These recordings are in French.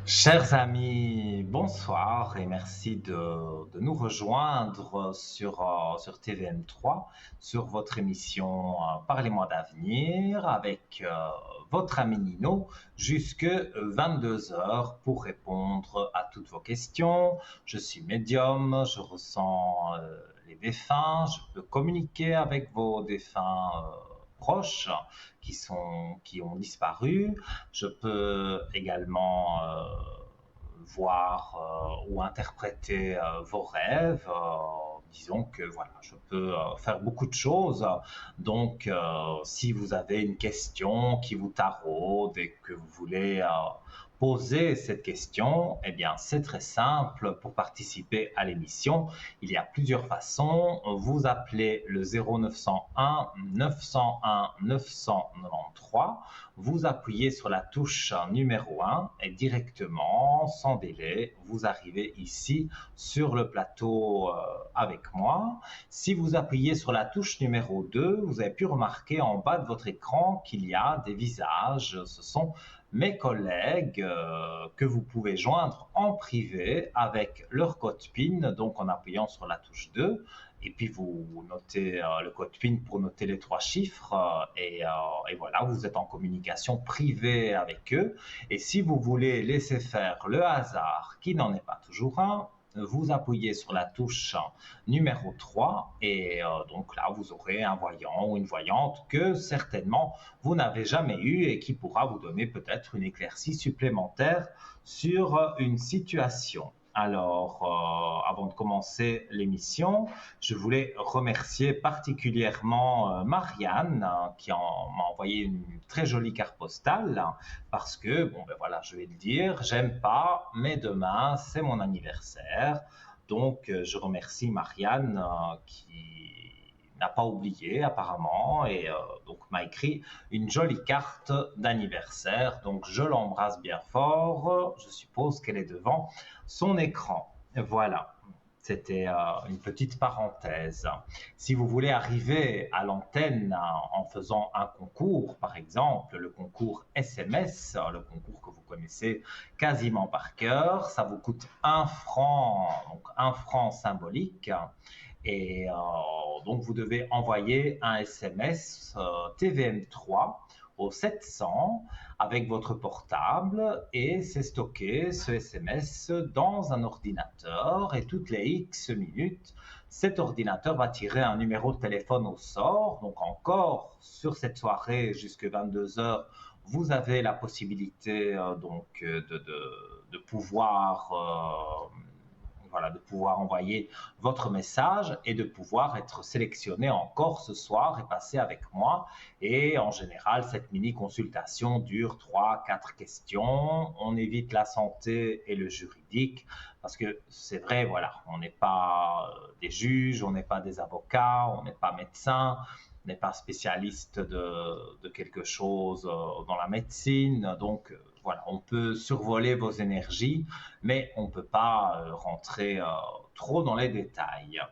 Chers amis, bonsoir et merci de nous rejoindre sur TVM3, sur votre émission Parlez-moi d'avenir avec votre ami Nino jusque 22 heures pour répondre à toutes vos questions. Je suis médium, je ressens les défunts, je peux communiquer avec vos défunts proches qui ont disparu. Je peux également voir ou interpréter vos rêves. Disons que voilà, je peux faire beaucoup de choses. Donc, si vous avez une question qui vous taraude et que vous voulez poser cette question, eh bien, c'est très simple. Pour participer à l'émission, il y a plusieurs façons. Vous appelez le 0901 901 993. Vous appuyez sur la touche numéro 1 et directement, sans délai, vous arrivez ici sur le plateau avec moi. Si vous appuyez sur la touche numéro 2, vous avez pu remarquer en bas de votre écran qu'il y a des visages. Ce sont mes collègues que vous pouvez joindre en privé avec leur code PIN, donc en appuyant sur la touche 2. Et puis vous notez le code PIN pour noter les 3 chiffres et voilà, vous êtes en communication privée avec eux. Et si vous voulez laisser faire le hasard, qui n'en est pas toujours un, vous appuyez sur la touche numéro 3 et donc là vous aurez un voyant ou une voyante que certainement vous n'avez jamais eu et qui pourra vous donner peut-être une éclaircie supplémentaire sur une situation. Alors, avant de commencer l'émission, je voulais remercier particulièrement Marianne qui m'a envoyé une très jolie carte postale parce que, bon ben voilà, je vais le dire, j'aime pas, mais demain c'est mon anniversaire. Donc, je remercie Marianne qui n'a pas oublié apparemment et donc m'a écrit une jolie carte d'anniversaire. Donc, je l'embrasse bien fort. Je suppose qu'elle est devant son écran. Voilà. C'était une petite parenthèse. Si vous voulez arriver à l'antenne en faisant un concours, par exemple, le concours SMS, le concours que vous connaissez quasiment par cœur, ça vous coûte 1 franc, donc 1 franc symbolique. Et donc, vous devez envoyer un SMS TVM3 au 700 avec votre portable et c'est stocké ce SMS dans un ordinateur et toutes les X minutes, cet ordinateur va tirer un numéro de téléphone au sort. Donc encore sur cette soirée jusqu'à 22 heures, vous avez la possibilité de pouvoir voilà, de pouvoir envoyer votre message et de pouvoir être sélectionné encore ce soir et passer avec moi. Et en général, cette mini-consultation dure 3, 4 questions. On évite la santé et le juridique parce que c'est vrai, voilà, on n'est pas des juges, on n'est pas des avocats, on n'est pas médecin, on n'est pas spécialiste de quelque chose dans la médecine. Donc, voilà, on peut survoler vos énergies, mais on ne peut pas rentrer trop dans les détails.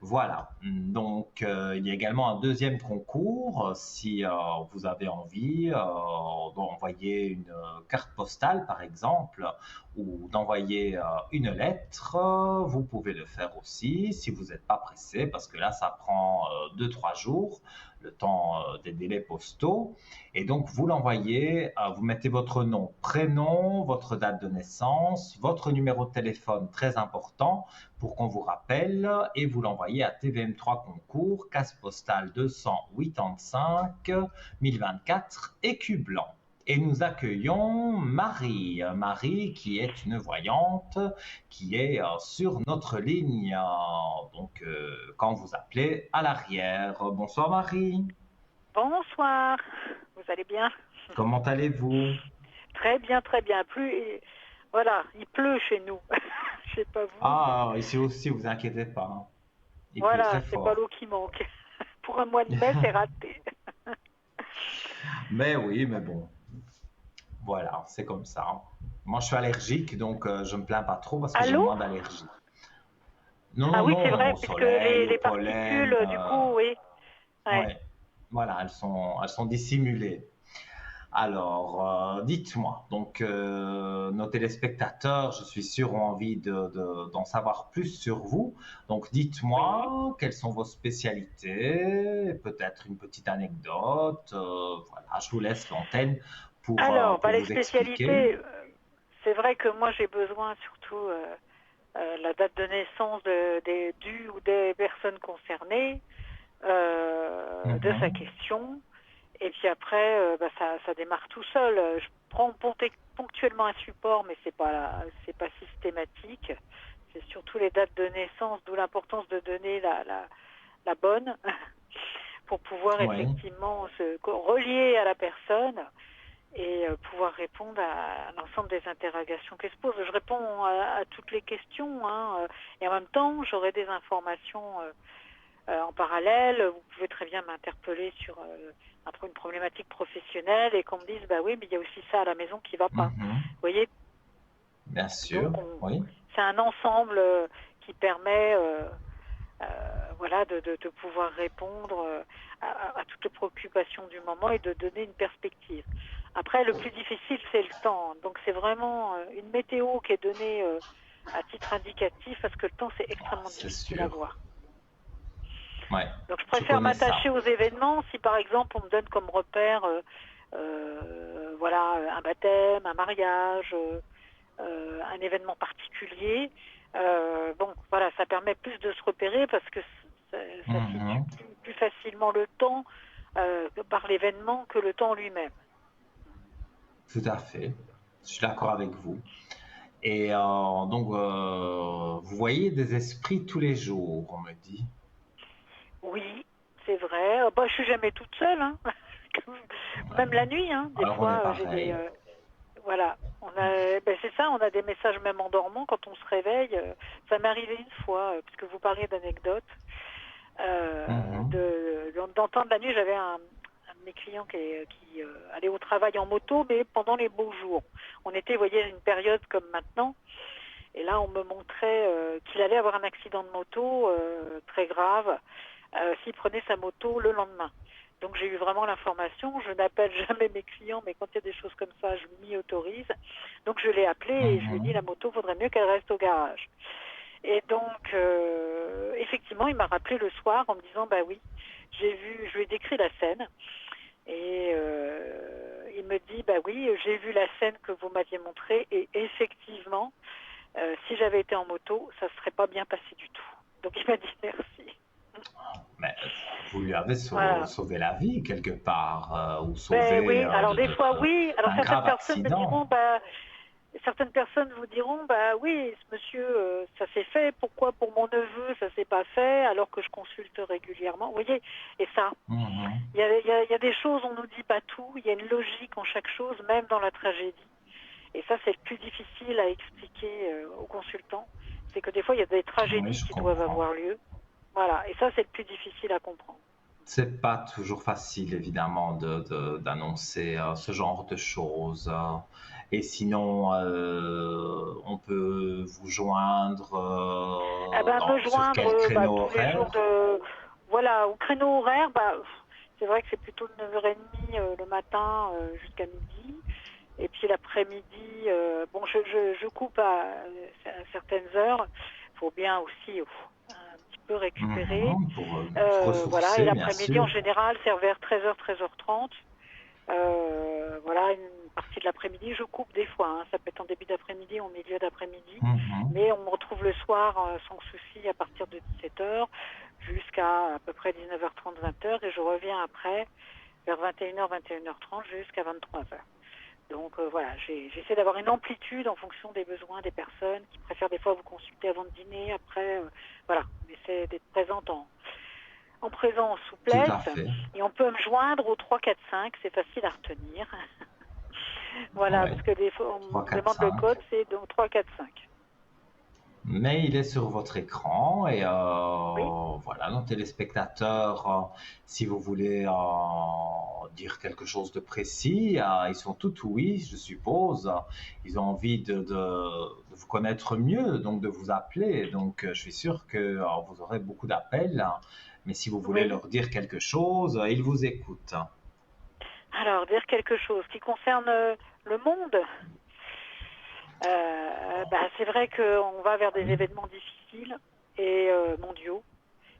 Voilà, donc il y a également un deuxième concours si vous avez envie d'envoyer une carte postale par exemple ou d'envoyer une lettre, vous pouvez le faire aussi si vous n'êtes pas pressé parce que là ça prend 2-3 jours, le temps des délais postaux. Et donc, vous l'envoyez, vous mettez votre nom, prénom, votre date de naissance, votre numéro de téléphone, très important, pour qu'on vous rappelle, et vous l'envoyez à TVM3 Concours, case postale 285 1024, Écu Blanc. Et nous accueillons Marie. Marie qui est une voyante, qui est sur notre ligne, donc quand vous appelez à l'arrière. Bonsoir Marie. Bonsoir, vous allez bien? Comment allez-vous? Très bien, très bien. Voilà, il pleut chez nous. Je sais pas vous, mais Ah, ici aussi, vous inquiétez pas, hein. Il pleut voilà, très c'est pas fort. l'eau qui manque. Pour un mois de mai, c'est raté. Mais oui, mais bon, voilà, c'est comme ça. Moi, je suis allergique, donc je me plains pas trop parce que j'ai Allô? moins d'allergies. Non, Ah non, oui, c'est non, vrai, au puisque soleil, au les pollen, particules, du coup, oui. Ouais. ouais, voilà, elles sont dissimulées. Alors, dites-moi, donc nos téléspectateurs, je suis sûr, ont envie d'en savoir plus sur vous. Donc Oui. dites-moi, quelles sont vos spécialités, peut-être une petite anecdote. Voilà, je vous laisse l'antenne Alors, pour les vous expliquer. spécialités, c'est vrai que moi j'ai besoin surtout la date de naissance du ou des personnes concernées, de sa Mhm. question. Et puis après, ça démarre tout seul. Je prends ponctuellement un support, mais c'est pas systématique. C'est surtout les dates de naissance, d'où l'importance de donner la bonne pour pouvoir Oui, effectivement se relier à la personne et pouvoir répondre à l'ensemble des interrogations qu'elle se pose. Je réponds à toutes les questions, hein, et en même temps, j'aurai des informations en parallèle. Vous pouvez très bien m'interpeller sur une problématique professionnelle et qu'on me dise, bah oui, mais il y a aussi ça à la maison qui ne va pas. mhm. Vous voyez, Bien donc sûr, oui, c'est un ensemble qui permet voilà, de pouvoir répondre à toutes les préoccupations du moment et de donner une perspective. Après, le plus difficile, c'est le temps. Donc c'est vraiment une météo qui est donnée à titre indicatif parce que le temps, c'est extrêmement c'est difficile à sûr. voir. Oui, Donc je je préfère connais m'attacher ça. aux événements. Si par exemple on me donne comme repère voilà, un baptême, un mariage, un événement particulier, bon voilà, ça permet plus de se repérer parce que ça situe Mhm. plus facilement le temps par l'événement que le temps lui-même. Tout à fait. Je suis d'accord avec vous. Et donc, vous voyez des esprits tous les jours, on me dit. Oui, c'est vrai. Je suis jamais toute seule, hein. Ouais. Même la nuit, hein. Des Alors, on est fois, j'ai des pareil. voilà. C'est ça, on a des messages même en dormant quand on se réveille. Ça m'est arrivé une fois, puisque vous parliez d'anecdotes, Mhm. d'entendre la nuit. J'avais un de mes clients qui allait au travail en moto, mais pendant les beaux jours. On était, vous voyez, à une période comme maintenant, et là, on me montrait qu'il allait avoir un accident de moto très grave s'il prenait sa moto le lendemain. Donc j'ai eu vraiment l'information. Je n'appelle jamais mes clients, mais quand il y a des choses comme ça, je m'y autorise. Donc je l'ai appelé et je lui ai dit Mhm. la moto, vaudrait mieux qu'elle reste au garage. Et donc effectivement, il m'a rappelé le soir en me disant bah oui, je lui ai décrit la scène et il me dit bah oui, j'ai vu la scène que vous m'aviez montrée et effectivement, si j'avais été en moto, ça ne serait pas bien passé du tout. Donc il m'a dit merci. Mais vous lui avez Voilà. sauvé la vie quelque part, ou Ben sauvé oui, alors des fois oui. Alors d'un certaines grave personnes me diront, accident. certaines personnes vous diront, bah oui, ce monsieur, ça s'est fait. Pourquoi pour mon neveu ça s'est pas fait alors que je consulte régulièrement. Vous voyez, et ça, Mhm. il y a des choses, on nous dit pas tout. Il y a une logique en chaque chose, même dans la tragédie. Et ça, c'est le plus difficile à expliquer aux consultants. C'est que des fois, il y a des Oui, tragédies je qui doivent comprends. avoir lieu. Voilà. Et ça, c'est le plus difficile à comprendre. C'est pas toujours facile, évidemment, d'annoncer ce genre de choses. Et sinon, on peut vous joindre Eh ben, me sur joindre quel créneau tous les jours horaire? voilà, au créneau horaire, c'est vrai que c'est plutôt de 9h30 le matin jusqu'à midi. Et puis l'après-midi, bon, je coupe à certaines heures. Il faut bien aussi un petit peu récupérer. Mhm, pour se Voilà, et ressourcer, bien l'après-midi en sûr. général, c'est vers 13h, 13h30. Voilà, une partie de l'après-midi, je coupe des fois, hein. Ça peut être en début d'après-midi ou en milieu d'après-midi. Mhm, Mais on me retrouve le soir sans souci à partir de 17h jusqu'à peu près 19h30, 20h. Et je reviens après vers 21h, 21h30 jusqu'à 23h. Donc voilà, j'essaie d'avoir une amplitude en fonction des besoins des personnes qui préfèrent des fois vous consulter avant de dîner. Après, voilà, on essaie d'être présente en présence, en tout souplesse. à fait. Et on peut me joindre au 3 4 5, c'est facile à retenir. Voilà, Oui, parce que des fois, on 3, me 4, demande le 5. code, c'est donc 3 4 5. Mais il est sur votre écran et Oui. voilà, nos téléspectateurs, si vous voulez dire quelque chose de précis, ils sont tout oui, je suppose. Ils ont envie de vous connaître mieux, donc de vous appeler. Donc je suis sûr que vous aurez beaucoup d'appels. Mais si vous voulez Oui. leur dire quelque chose, ils vous écoutent. Alors, dire quelque chose qui concerne le monde, c'est vrai qu'on va vers des Oui. événements difficiles et mondiaux,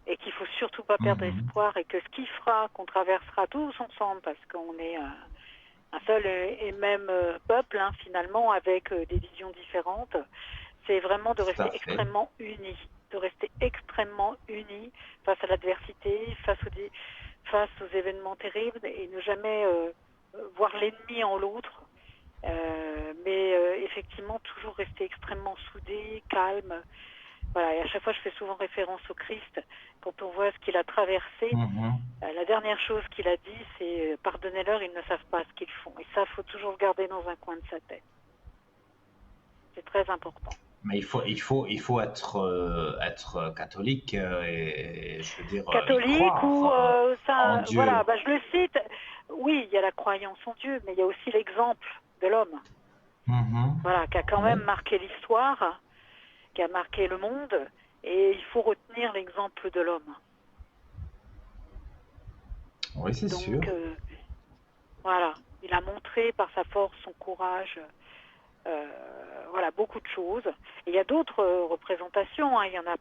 et qu'il faut surtout pas perdre Mhm. espoir, et que ce qui fera qu'on traversera tous ensemble, parce qu'on est un seul et même peuple, hein, finalement, avec des visions différentes, c'est vraiment de Tout à rester fait. extrêmement unis, de rester extrêmement unis face à l'adversité, face aux événements terribles, et ne jamais voir l'ennemi en l'autre, mais effectivement toujours rester extrêmement soudés, calmes. Voilà, et à chaque fois je fais souvent référence au Christ. Quand on voit ce qu'il a traversé, Mhm. la dernière chose qu'il a dit, c'est pardonnez-leur, ils ne savent pas ce qu'ils font. Et ça, faut toujours le garder dans un coin de sa tête. C'est très important. Mais il faut être catholique et je veux dire, y Catholique ou croire en ça, voilà, Dieu. je le cite. Oui, il y a la croyance en Dieu, mais il y a aussi l'exemple de l'homme. Mhm. Voilà, qui a quand même Oui, marqué l'histoire, qui a marqué le monde, et il faut retenir l'exemple de l'homme. oui, c'est sûr. Donc, voilà, il a montré par sa force, son courage, voilà, beaucoup de choses. Et il y a d'autres représentations, hein. Il y en a,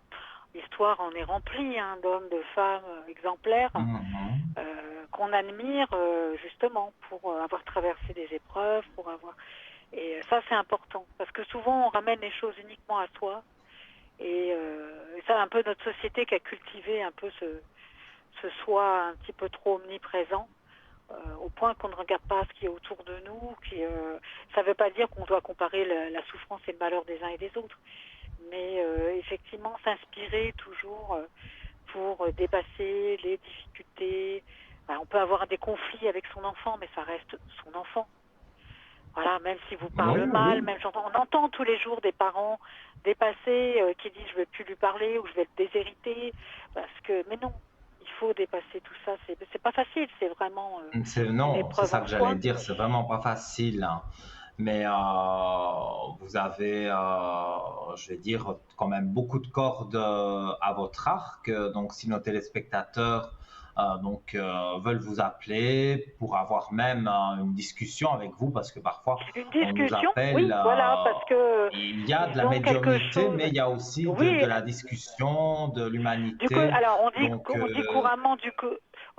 l'histoire en est remplie, hein, d'hommes, de femmes exemplaires, Mhm. qu'on admire justement pour avoir traversé des épreuves, pour avoir. Et ça, c'est important, parce que souvent on ramène les choses uniquement à soi. Et ça, un peu notre société qui a cultivé un peu ce soi un petit peu trop omniprésent, au point qu'on ne regarde pas ce qui est autour de nous. Ça ne veut pas dire qu'on doit comparer la souffrance et le malheur des uns et des autres, mais effectivement s'inspirer toujours pour dépasser les difficultés. On peut avoir des conflits avec son enfant, mais ça reste son enfant. Voilà, même si vous Oui, parle mal, oui. même on entend tous les jours des parents dépassés qui disent je ne veux plus lui parler ou je vais le déshériter, mais non, il faut dépasser tout ça. C'est pas facile, c'est vraiment une Non, c'est épreuve ça en que j'allais soi. dire, c'est vraiment pas facile, hein. Mais vous avez, je vais dire, quand même beaucoup de cordes à votre arc. Donc, si nos téléspectateurs veulent vous appeler pour avoir même une discussion avec vous, parce que parfois Une on nous discussion, appelle, oui, voilà, parce que il y a de la ils ont quelque médiumnité, chose. mais il y a aussi de Oui, la discussion, de du coup, l'humanité. alors Donc, on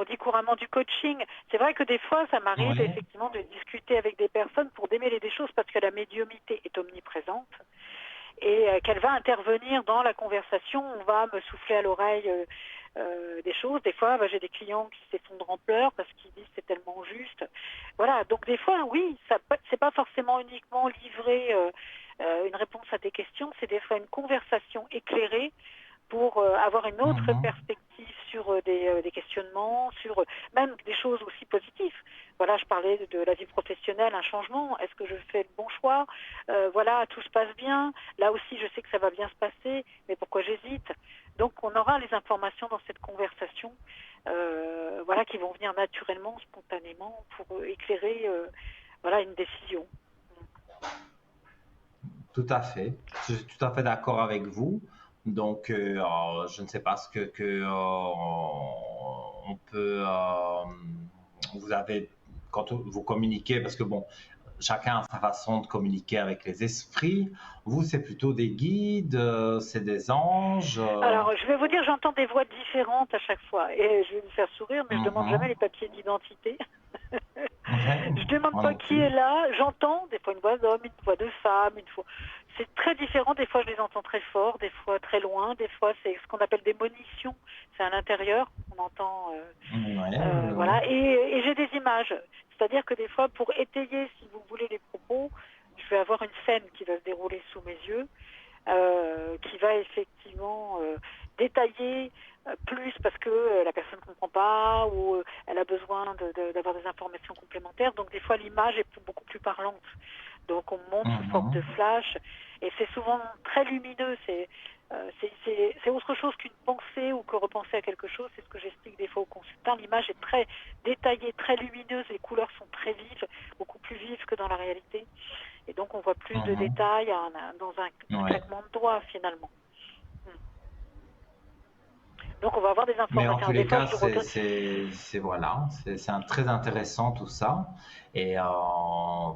dit couramment du coaching. C'est vrai que des fois, ça m'arrive oui. effectivement de discuter avec des personnes pour démêler des choses, parce que la médiumnité est omniprésente et qu'elle va intervenir dans la conversation. On va me souffler à l'oreille des choses. Des fois, j'ai des clients qui s'effondrent en pleurs parce qu'ils disent c'est tellement juste. Voilà, donc des fois, oui, c'est pas forcément uniquement livrer une réponse à des questions, c'est des fois une conversation éclairée pour avoir une autre Mhm. perspective sur des questionnements, sur même des choses aussi positives. Voilà, je parlais de la vie professionnelle, un changement. Est-ce que je fais le bon choix? Voilà, tout se passe bien. Là aussi, je sais que ça va bien se passer, mais pourquoi j'hésite? Donc, on aura les informations dans cette conversation, voilà, qui vont venir naturellement, spontanément, pour éclairer, voilà, une décision. Tout à fait. Je suis tout à fait d'accord avec vous. Donc, je ne sais pas ce on peut. Vous avez quand vous communiquez, parce que bon, chacun a sa façon de communiquer avec les esprits. Vous, c'est plutôt des guides, c'est des anges. Alors, je vais vous dire, j'entends des voix différentes à chaque fois. Et je vais vous faire sourire, mais je demande jamais Mhm. les papiers d'identité. Ouais, Je demande moi pas non qui est plus. là. J'entends des fois une voix d'homme, une voix de femme, une fois. C'est très différent. Des fois, je les entends très fort, des fois très loin. Des fois, c'est ce qu'on appelle des monitions. C'est à l'intérieur. On entend. Ouais, ouais, ouais. Voilà. Et j'ai des images. C'est-à-dire que des fois, pour étayer, si vous voulez, les propos, je vais avoir une scène qui va se dérouler sous mes yeux, qui va effectivement détailler plus parce que la personne ne comprend pas ou elle a besoin d'avoir des informations complémentaires. Donc des fois l'image est beaucoup plus parlante. Donc on montre sous forme de Mhm. flash et c'est souvent très lumineux. C'est autre chose qu'une pensée ou que repenser à quelque chose. C'est ce que j'explique des fois aux consultants. L'image est très détaillée, très lumineuse. Les couleurs sont très vives, beaucoup plus vives que dans la réalité. Et donc, on voit plus de Mhm. détails dans un Ouais. claquement de doigts, finalement. Hmm. Donc on va avoir des Mais en informations. tous Des les fois, cas, je retourne. voilà, très intéressant tout ça. Et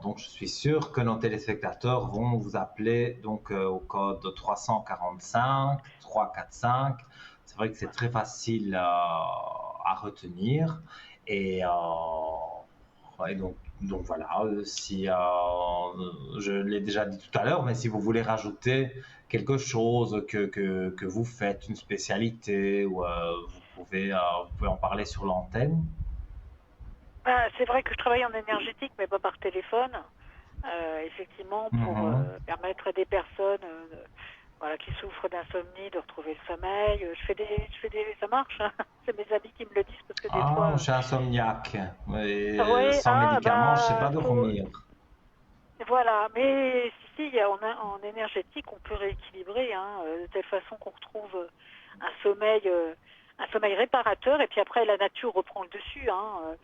donc, je suis sûr que nos téléspectateurs vont vous appeler donc au code 345 345. C'est vrai que c'est très facile à retenir. Et, donc voilà, si je l'ai déjà dit tout à l'heure, mais si vous voulez rajouter quelque chose que vous faites, une spécialité, ou vous pouvez en parler sur l'antenne. C'est vrai que je travaille en énergétique, mais pas par téléphone. Effectivement, pour Mhm. permettre à des personnes voilà, qui souffrent d'insomnie de retrouver le sommeil. Ça marche, hein. C'est mes amis qui me le disent parce que des Ah, fois. je suis insomniaque. Et Oui, sans médicaments, je ne sais pas faut. dormir. Voilà, mais si, en énergétique, on peut rééquilibrer, hein, de telle façon qu'on retrouve un sommeil réparateur, et puis après la nature reprend le dessus, hein.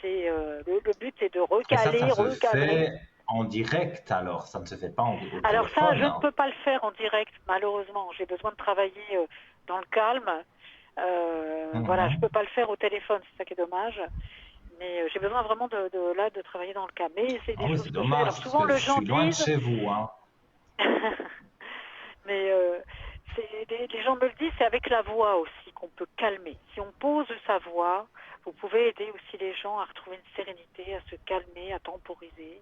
Le but, c'est de Et ça recaler, se recadrer. fait en direct alors, ça ne se fait pas au Alors ça, je téléphone. ne peux pas le faire en direct, malheureusement. J'ai besoin de travailler dans le calme. Voilà, je Mhm. peux pas le faire au téléphone, c'est ça qui est dommage. Mais j'ai besoin vraiment de travailler dans le calme. Mais c'est Ah des oui, choses c'est que je fais. dommage Alors parce souvent, que je les gens suis loin de disent, chez vous, hein. mais les gens me le disent, c'est avec la voix aussi qu'on peut calmer. Si on pose sa voix, vous pouvez aider aussi les gens à retrouver une sérénité, à se calmer, à temporiser.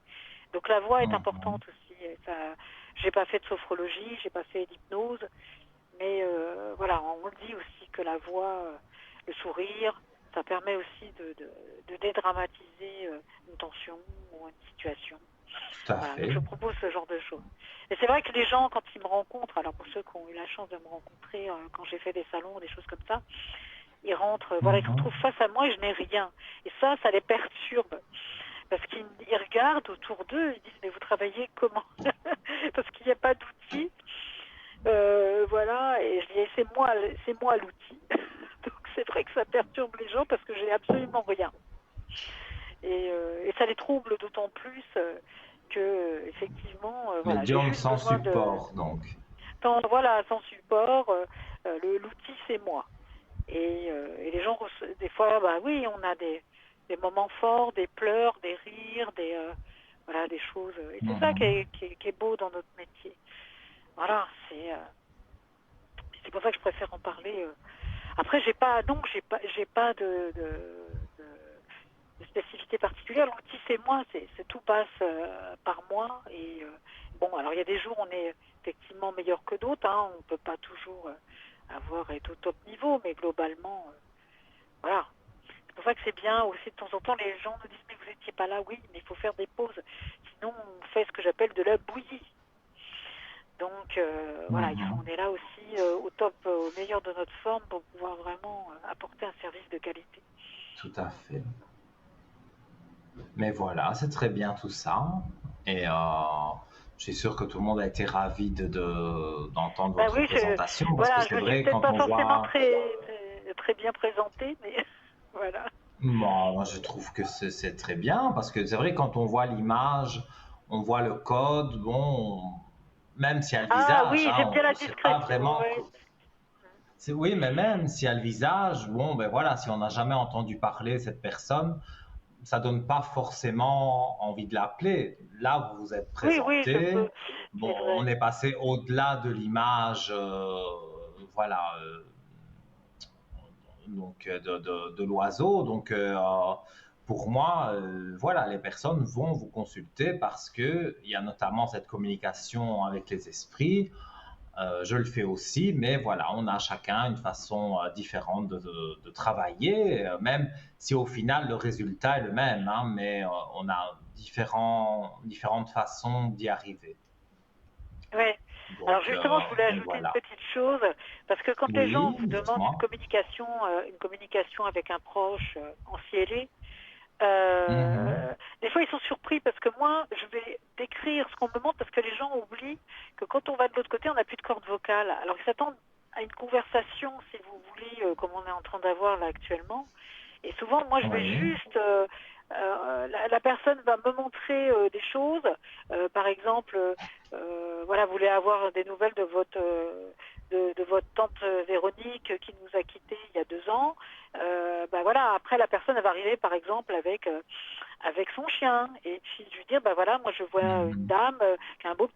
Donc la voix est Mhm. importante aussi. J'ai pas fait de sophrologie, j'ai pas fait d'hypnose, mais voilà, on dit aussi que la voix, le sourire, ça permet aussi de dédramatiser une tension ou une situation. Tout à Voilà, donc je fait. propose ce genre de choses. Et c'est vrai que les gens, quand ils me rencontrent, alors pour ceux qui ont eu la chance de me rencontrer quand j'ai fait des salons, des choses comme ça, ils rentrent, voilà, ils se Mhm. retrouvent face à moi et je n'ai rien. Et ça les perturbe. Parce qu'ils regardent autour d'eux, ils disent, mais vous travaillez comment? Parce qu'il n'y a pas d'outils. Voilà, et je dis, c'est moi l'outil. Donc c'est vrai que ça perturbe les gens parce que j'ai absolument rien. Et ça les trouble d'autant plus que, effectivement, voilà, j'ai Médium juste sans besoin support, donc. voilà, sans support, l'outil c'est moi. Et les gens, des fois, bah oui, on a des moments forts, des pleurs, des rires, voilà, des choses. Et c'est ça Mhm. qui est beau dans notre métier. Voilà, c'est pour ça que je préfère en parler. Après, j'ai pas de spécificité particulière. L'outil, c'est moi, tout passe par moi. Et bon, alors il y a des jours où on est effectivement meilleur que d'autres, hein. On ne peut pas toujours être au top niveau, mais globalement, voilà. C'est pour ça que c'est bien aussi de temps en temps, les gens nous disent, mais vous n'étiez pas là, oui, mais il faut faire des pauses. Sinon, on fait ce que j'appelle de la bouillie. Donc voilà, Mhm. on est là aussi au top, au meilleur de notre forme pour pouvoir vraiment apporter un service de qualité. Tout à fait. Mais voilà, c'est très bien tout ça. Et je suis sûr que tout le monde a été ravi d'entendre Ben votre oui, présentation parce que voilà, je c'est me suis vrai, peut-être quand pas on forcément voit. très bien présentée, mais voilà. Moi, je trouve que c'est très bien parce que c'est vrai, quand on voit l'image, on voit le code, bon, même s'il y a le Ah visage, oui, hein, j'aime bien on la ne sait pas discrétion, vraiment. ouais. Oui, mais même s'il y a le visage, bon, ben voilà, si on n'a jamais entendu parler de cette personne, ça donne pas forcément envie de l'appeler. Là, vous vous êtes Oui, oui, je présenté. peux, c'est Bon, on vrai. est passé au-delà de l'image, voilà, donc de l'oiseau. Donc, pour moi, voilà, les personnes vont vous consulter parce que il y a notamment cette communication avec les esprits. Je le fais aussi, mais voilà, on a chacun une façon différente de travailler, même si au final le résultat est le même, hein, mais on a différentes façons d'y arriver. Ouais. Alors justement, je voulais Donc ajouter une voilà. petite chose, parce que quand les gens Oui, vous demandent dites-moi. une communication avec un proche en cielé, Mhm. des fois ils sont surpris parce que moi, je vais décrire ce qu'on me demande parce que les gens oublient que quand on va de l'autre côté, on n'a plus de corde vocale. Alors ils s'attendent à une conversation, si vous voulez, comme on est en train d'avoir là actuellement. Et souvent, moi, je vais Oui. juste, la personne va me montrer des choses. Par exemple, voilà, vous voulez avoir des nouvelles de votre tante Véronique qui nous a quittés il y a 2 ans. Ben voilà, après la personne elle va arriver par exemple avec son chien et puis je lui dire ben voilà, moi je vois une Mhm. dame qui a un beau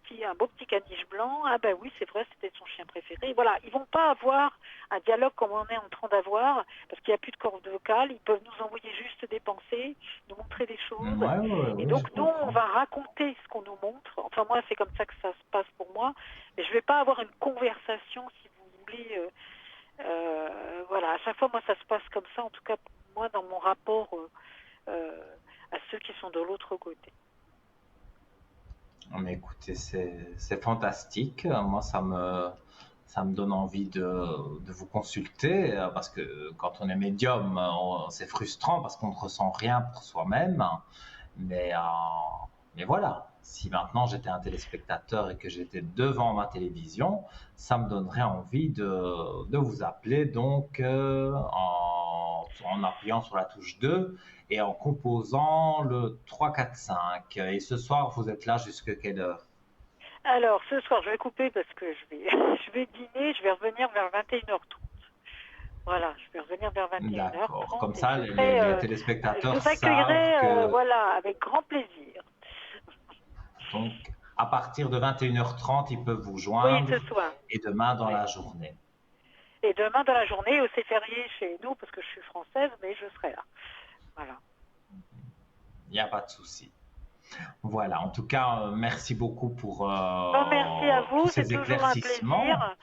petit caniche blanc. Ah ben oui, c'est vrai, c'était son chien préféré. Voilà, ils vont pas avoir un dialogue comme on est en train d'avoir parce qu'il n'y a plus de corde vocale. Ils peuvent nous envoyer juste des pensées, nous montrer des choses. Ouais, ouais, Et ouais, donc je nous, on comprends. va raconter ce qu'on nous montre. Enfin moi, c'est comme ça que ça se passe pour moi. Mais je vais pas avoir une conversation, si vous voulez. Voilà, à chaque fois, moi, ça se passe comme ça. En tout cas, moi, dans mon rapport à ceux qui sont de l'autre côté. Mais écoutez, c'est fantastique. Moi, ça me donne envie de vous consulter parce que quand on est médium, c'est frustrant parce qu'on ne ressent rien pour soi-même. Mais, euh, mais voilà, si maintenant j'étais un téléspectateur et que j'étais devant ma télévision, ça me donnerait envie de vous appeler donc en appuyant sur la touche 2 et en composant le 3, 4, 5. Et ce soir, vous êtes là jusqu'à quelle heure? Alors, ce soir, je vais couper parce que je vais dîner. Je vais revenir vers 21h30. Voilà, je vais revenir vers D'accord. 21h30 Comme et ça, les je téléspectateurs vous savent accueillerai, que voilà, avec grand plaisir. donc à partir de 21h30, ils peuvent vous Oui, ce joindre soir. et demain dans Oui. la journée. Et demain dans la journée, c'est férié chez nous parce que je suis française, mais je serai là. Voilà. Il n'y a pas de souci. Voilà, en tout cas, merci beaucoup pour Ben, merci à tous vous, c'est ces toujours un éclaircissements. plaisir.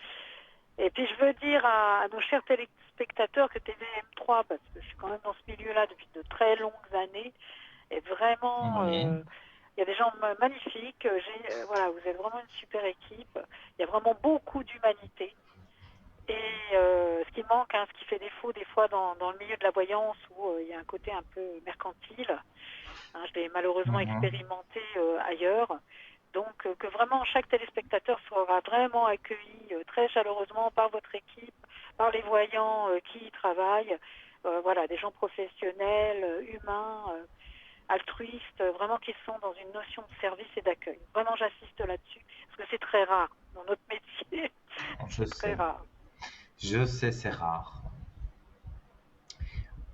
Et puis je veux dire à nos chers téléspectateurs que TVM3, parce que je suis quand même dans ce milieu-là depuis de très longues années, et vraiment, Oui. il y a des gens magnifiques. Voilà, vous êtes vraiment une super équipe. Il y a vraiment beaucoup d'humanité. Et ce qui manque, ce qui fait défaut des fois dans le milieu de la voyance, où il y a un côté un peu mercantile, je l'ai malheureusement Mhm. expérimenté ailleurs. Donc que vraiment chaque téléspectateur sera vraiment accueilli très chaleureusement par votre équipe, par les voyants qui y travaillent. Voilà, des gens professionnels, humains, altruistes, vraiment qui sont dans une notion de service et d'accueil. Vraiment, j'insiste là-dessus, parce que c'est très rare dans notre métier. Je C'est très sais. rare. Je sais, c'est rare.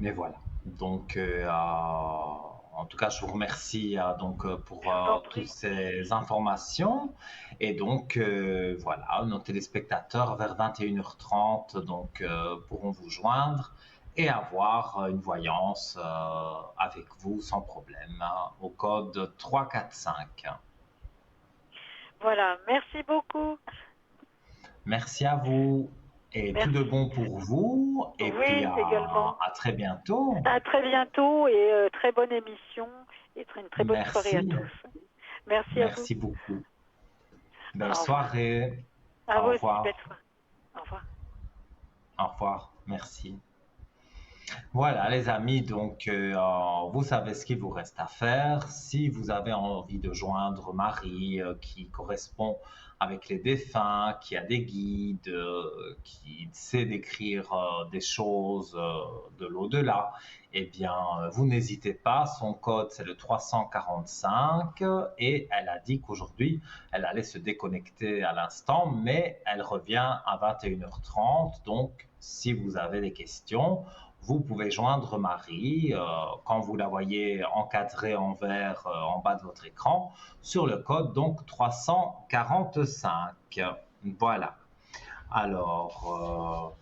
Mais voilà. Donc, en tout cas, je vous remercie donc, pour Je vous en toutes prie. ces informations. Et donc, voilà, nos téléspectateurs vers 21h30 donc, pourront vous joindre et avoir une voyance avec vous sans problème au code 345. Voilà, merci beaucoup. Merci à vous et tout de Merci. bon pour vous. Et puis, Oui, également. à très bientôt. À très bientôt et très bonne émission et une très bonne soirée à Merci. tous. Merci à vous. Merci beaucoup. Belle Au revoir. soirée. À vous Au aussi, belle revoir. soirée. Au revoir. Au revoir. Merci. Voilà, les amis, donc vous savez ce qu'il vous reste à faire. Si vous avez envie de joindre Marie, qui correspond avec les défunts, qui a des guides, qui sait décrire des choses de l'au-delà, eh bien, vous n'hésitez pas. Son code, c'est le 345 et elle a dit qu'aujourd'hui, elle allait se déconnecter à l'instant, mais elle revient à 21h30. Donc, si vous avez des questions, vous pouvez joindre Marie quand vous la voyez encadrée en vert en bas de votre écran sur le code donc 345. Voilà. Alors,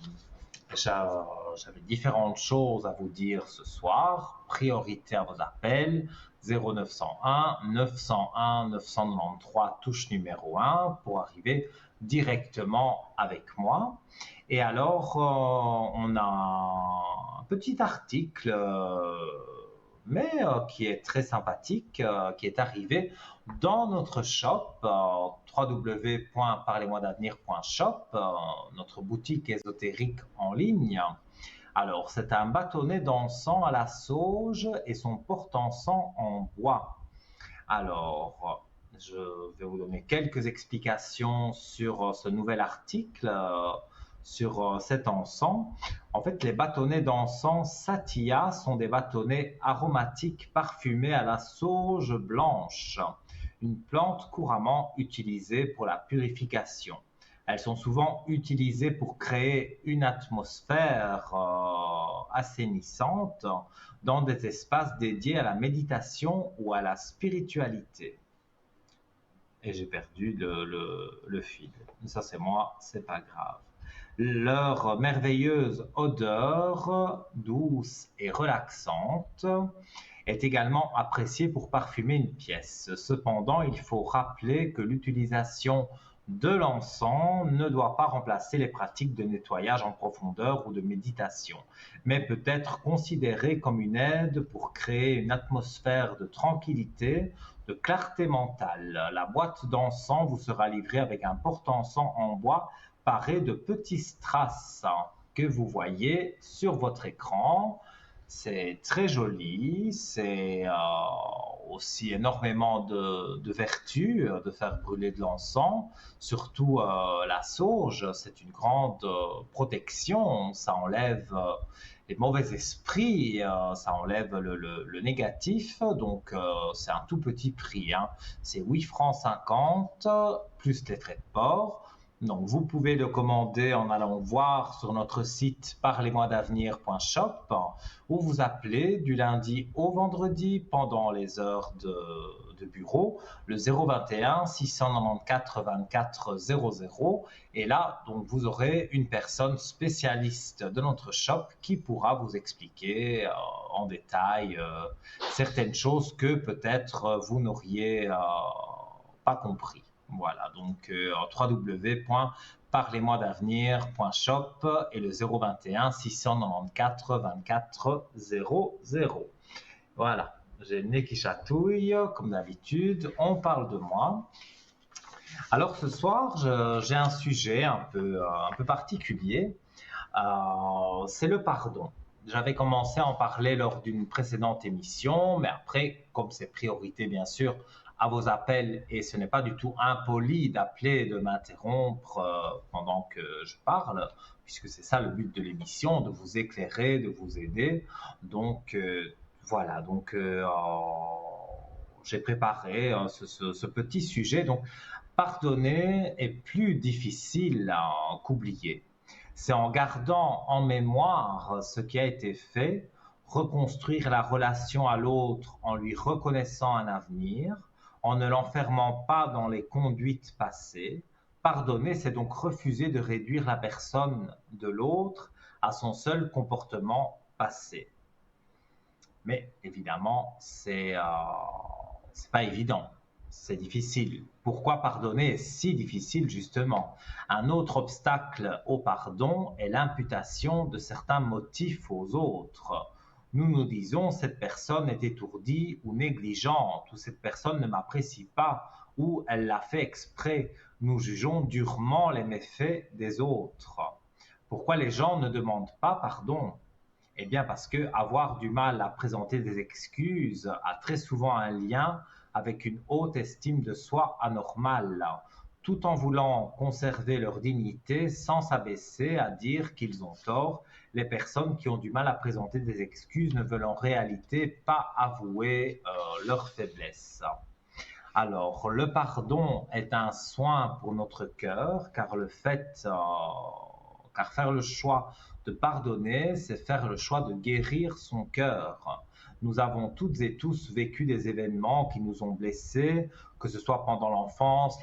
j'avais différentes choses à vous dire ce soir. Priorité à vos appels 0901 901 993 touche numéro 1 pour arriver directement avec moi. Et alors, on a un petit article, mais qui est très sympathique, qui est arrivé dans notre shop, www.parlez-moi-d'avenir.shop, notre boutique ésotérique en ligne. Alors, c'est un bâtonnet d'encens à la sauge et son porte-encens en bois. Alors, je vais vous donner quelques explications sur ce nouvel article, sur cet encens. En fait, les bâtonnets d'encens Satya sont des bâtonnets aromatiques parfumés à la sauge blanche, une plante couramment utilisée pour la purification. elles sont souvent utilisées pour créer une atmosphère assainissante dans des espaces dédiés à la méditation ou à la spiritualité. Et j'ai perdu le fil. Ça, c'est moi, c'est pas grave. Leur merveilleuse odeur, douce et relaxante, est également appréciée pour parfumer une pièce. Cependant, il faut rappeler que l'utilisation de l'encens ne doit pas remplacer les pratiques de nettoyage en profondeur ou de méditation, mais peut être considérée comme une aide pour créer une atmosphère de tranquillité, de clarté mentale. La boîte d'encens vous sera livrée avec un porte-encens en bois paré de petits strass que vous voyez sur votre écran. C'est très joli, c'est aussi énormément de vertus de faire brûler de l'encens, surtout la sauge, c'est une grande protection, ça enlève les mauvais esprits, ça enlève le négatif, donc c'est un tout petit prix, hein. C'est 8 francs 50 plus les frais de port. Donc, vous pouvez le commander en allant voir sur notre site parlez-moi-d'avenir.shop ou vous appelez du lundi au vendredi pendant les heures de bureau, le 021 694 24 00. Et là, donc, vous aurez une personne spécialiste de notre shop qui pourra vous expliquer en détail certaines choses que peut-être vous n'auriez pas compris. Voilà, donc www.parlez-moi-d'avenir.shop et le 021 694 24 00. Voilà, j'ai le nez qui chatouille, comme d'habitude, on parle de moi. Alors ce soir, j'ai un sujet un peu particulier, c'est le pardon. J'avais commencé à en parler lors d'une précédente émission, mais après, comme c'est priorité bien sûr à vos appels et ce n'est pas du tout impoli d'appeler et de m'interrompre pendant que je parle, puisque c'est ça le but de l'émission, de vous éclairer, de vous aider. Donc voilà, donc j'ai préparé ce petit sujet. Donc pardonner est plus difficile qu'oublier. C'est en gardant en mémoire ce qui a été fait, reconstruire la relation à l'autre en lui reconnaissant un avenir, en ne l'enfermant pas dans les conduites passées. Pardonner, c'est donc refuser de réduire la personne de l'autre à son seul comportement passé. Mais évidemment, c'est pas évident. C'est difficile. Pourquoi pardonner est si difficile justement? Un autre obstacle au pardon est l'imputation de certains motifs aux autres. Nous nous disons cette personne est étourdie ou négligente, ou cette personne ne m'apprécie pas, ou elle l'a fait exprès. Nous jugeons durement les méfaits des autres. Pourquoi les gens ne demandent pas pardon? Eh bien parce que avoir du mal à présenter des excuses a très souvent un lien avec une haute estime de soi anormale, tout en voulant conserver leur dignité sans s'abaisser à dire qu'ils ont tort. Les personnes qui ont du mal à présenter des excuses ne veulent en réalité pas avouer leur faiblesse. Alors, le pardon est un soin pour notre cœur, car faire le choix de pardonner, c'est faire le choix de guérir son cœur. Nous avons toutes et tous vécu des événements qui nous ont blessés, que ce soit pendant l'enfance,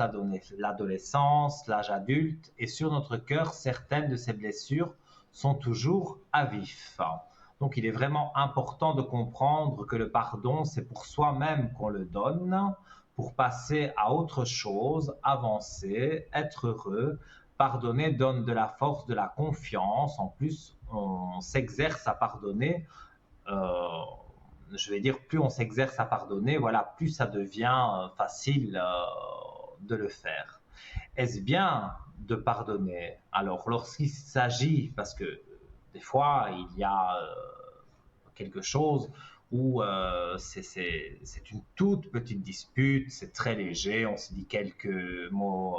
l'adolescence, l'âge adulte, et sur notre cœur, certaines de ces blessures sont toujours à vif. Donc il est vraiment important de comprendre que le pardon, c'est pour soi-même qu'on le donne, pour passer à autre chose, avancer, être heureux. Pardonner donne de la force, de la confiance. En plus, on s'exerce à pardonner. Je vais dire, plus on s'exerce à pardonner, voilà, plus ça devient facile de le faire. Est-ce bien de pardonner? Alors, lorsqu'il s'agit, parce que des fois, il y a quelque chose où c'est une toute petite dispute, c'est très léger, on se dit quelques mots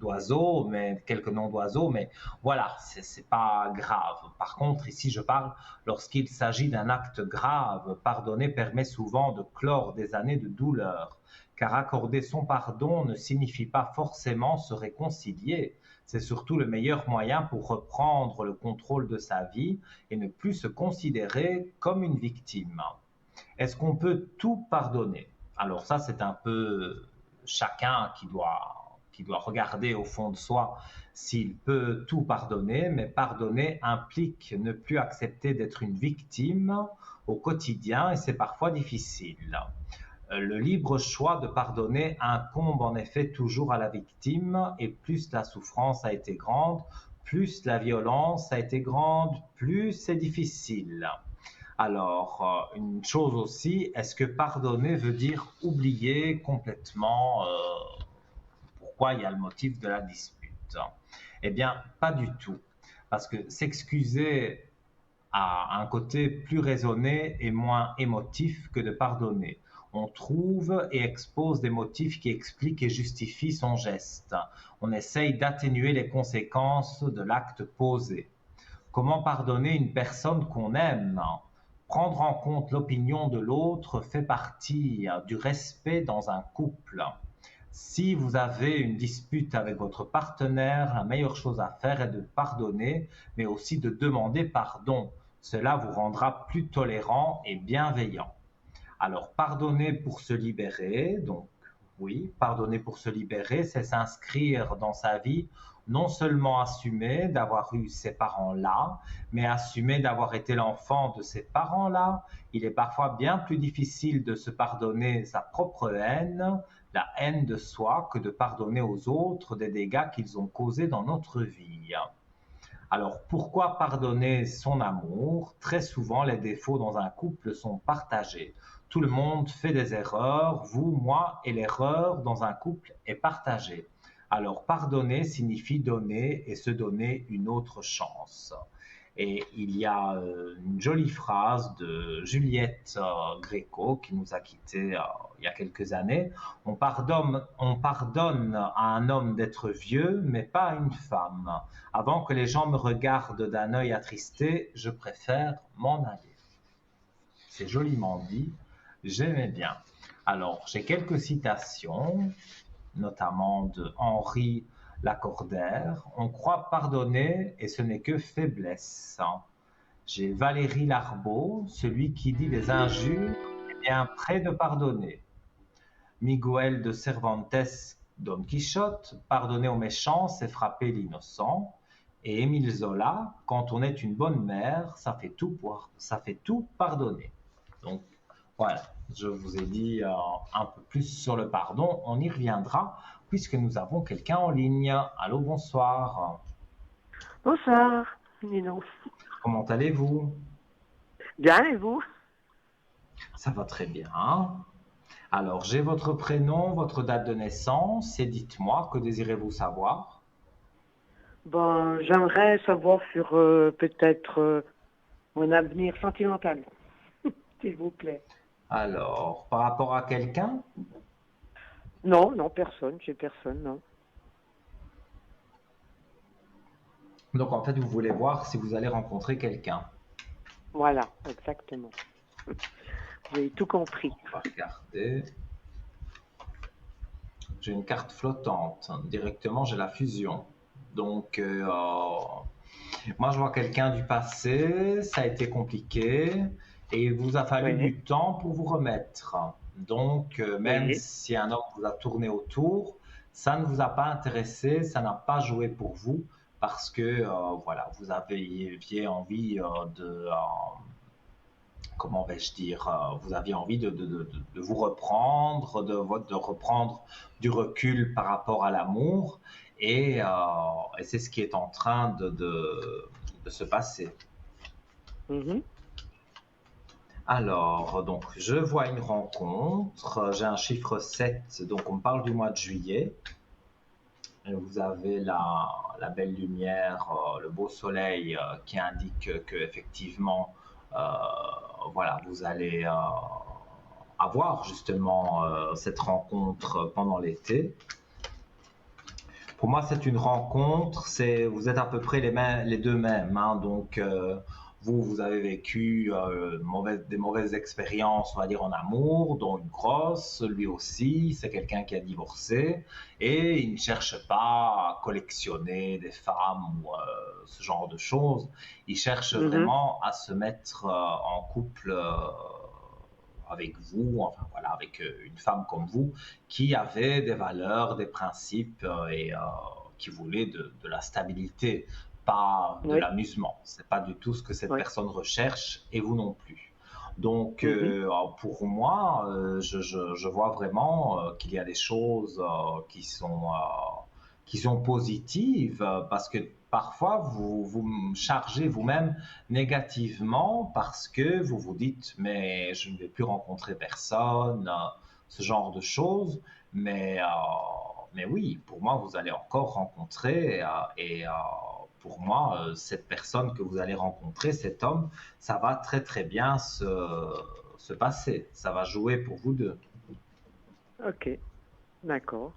d'oiseaux, mais quelques noms d'oiseaux, mais voilà, c'est pas grave. Par contre, ici, je parle lorsqu'il s'agit d'un acte grave. Pardonner permet souvent de clore des années de douleur, car accorder son pardon ne signifie pas forcément se réconcilier. C'est surtout le meilleur moyen pour reprendre le contrôle de sa vie et ne plus se considérer comme une victime. Est-ce qu'on peut tout pardonner? Alors ça, c'est un peu chacun qui doit regarder au fond de soi s'il peut tout pardonner, mais pardonner implique ne plus accepter d'être une victime au quotidien et c'est parfois difficile. Le libre choix de pardonner incombe en effet toujours à la victime et plus la souffrance a été grande, plus la violence a été grande, plus c'est difficile. Alors, une chose aussi, est-ce que pardonner veut dire oublier complètement pourquoi il y a le motif de la dispute? Eh bien, pas du tout. Parce que s'excuser a un côté plus raisonné et moins émotif que de pardonner. On trouve et expose des motifs qui expliquent et justifient son geste. On essaye d'atténuer les conséquences de l'acte posé. Comment pardonner une personne qu'on aime? Prendre en compte l'opinion de l'autre fait partie du respect dans un couple. Si vous avez une dispute avec votre partenaire, la meilleure chose à faire est de pardonner, mais aussi de demander pardon. Cela vous rendra plus tolérant et bienveillant. Alors, pardonner pour se libérer, donc oui, pardonner pour se libérer, c'est s'inscrire dans sa vie, non seulement assumer d'avoir eu ces parents-là, mais assumer d'avoir été l'enfant de ces parents-là. Il est parfois bien plus difficile de se pardonner sa propre haine, la haine de soi, que de pardonner aux autres des dégâts qu'ils ont causés dans notre vie. Alors, pourquoi pardonner son amour? Très souvent, les défauts dans un couple sont partagés. Tout le monde fait des erreurs, vous, moi, et l'erreur dans un couple est partagée. Alors, pardonner signifie donner et se donner une autre chance. Et il y a une jolie phrase de Juliette Gréco qui nous a quittés il y a quelques années. On pardonne à un homme d'être vieux, mais pas à une femme. Avant que les gens me regardent d'un œil attristé, je préfère m'en aller. C'est joliment dit, j'aimais bien. Alors, j'ai quelques citations, notamment de Henri Lacordaire. On croit pardonner et ce n'est que faiblesse. J'ai Valérie Larbaud, celui qui dit des injures est bien près de pardonner. Miguel de Cervantes, Don Quichotte, pardonner aux méchants, c'est frapper l'innocent. Et Émile Zola, quand on est une bonne mère, ça fait tout pardonner. Donc voilà, je vous ai dit un peu plus sur le pardon. On y reviendra puisque nous avons quelqu'un en ligne. Allô, bonsoir. Bonsoir, Nino. Comment allez-vous? Bien, et vous? Ça va très bien. Alors, j'ai votre prénom, votre date de naissance et dites-moi, que désirez-vous savoir? Bon, j'aimerais savoir sur peut-être mon avenir sentimental, s'il vous plaît. Alors, par rapport à quelqu'un? Non, personne, j'ai personne, non. Donc, en fait, vous voulez voir si vous allez rencontrer quelqu'un. Voilà, exactement. Vous avez tout compris. On va regarder. J'ai une carte flottante. Directement, j'ai la fusion. Donc, moi, je vois quelqu'un du passé. Ça a été compliqué. Et il vous a fallu du temps pour vous remettre. Donc, même si un homme vous a tourné autour, ça ne vous a pas intéressé, ça n'a pas joué pour vous parce que voilà, vous aviez envie comment vais-je dire, vous aviez envie de vous reprendre, de reprendre du recul par rapport à l'amour, et c'est ce qui est en train de se passer. Alors, donc, je vois une rencontre, j'ai un chiffre 7, donc on parle du mois de juillet. Et vous avez la belle lumière, le beau soleil qui indique que effectivement, voilà, vous allez avoir justement cette rencontre pendant l'été. Pour moi, c'est une rencontre, vous êtes à peu près les deux mêmes, hein. Donc, vous avez vécu des mauvaises expériences, on va dire, en amour, dont une grosse. Lui aussi, c'est quelqu'un qui a divorcé et il ne cherche pas à collectionner des femmes ou ce genre de choses. Il cherche Mhm. vraiment à se mettre en couple avec vous, enfin voilà, avec une femme comme vous, qui avait des valeurs, des principes et qui voulait de la stabilité, pas de Oui, l'amusement. C'est pas du tout ce que cette oui. personne recherche et vous non plus. Donc, Mhm. pour moi, je vois vraiment qu'il y a des choses qui sont positives parce que parfois vous me chargez vous-même négativement parce que vous vous dites mais je ne vais plus rencontrer personne, ce genre de choses. Mais oui, pour moi, vous allez encore rencontrer et pour moi, cette personne que vous allez rencontrer, cet homme, ça va très très bien se passer. Ça va jouer pour vous deux. Ok, d'accord.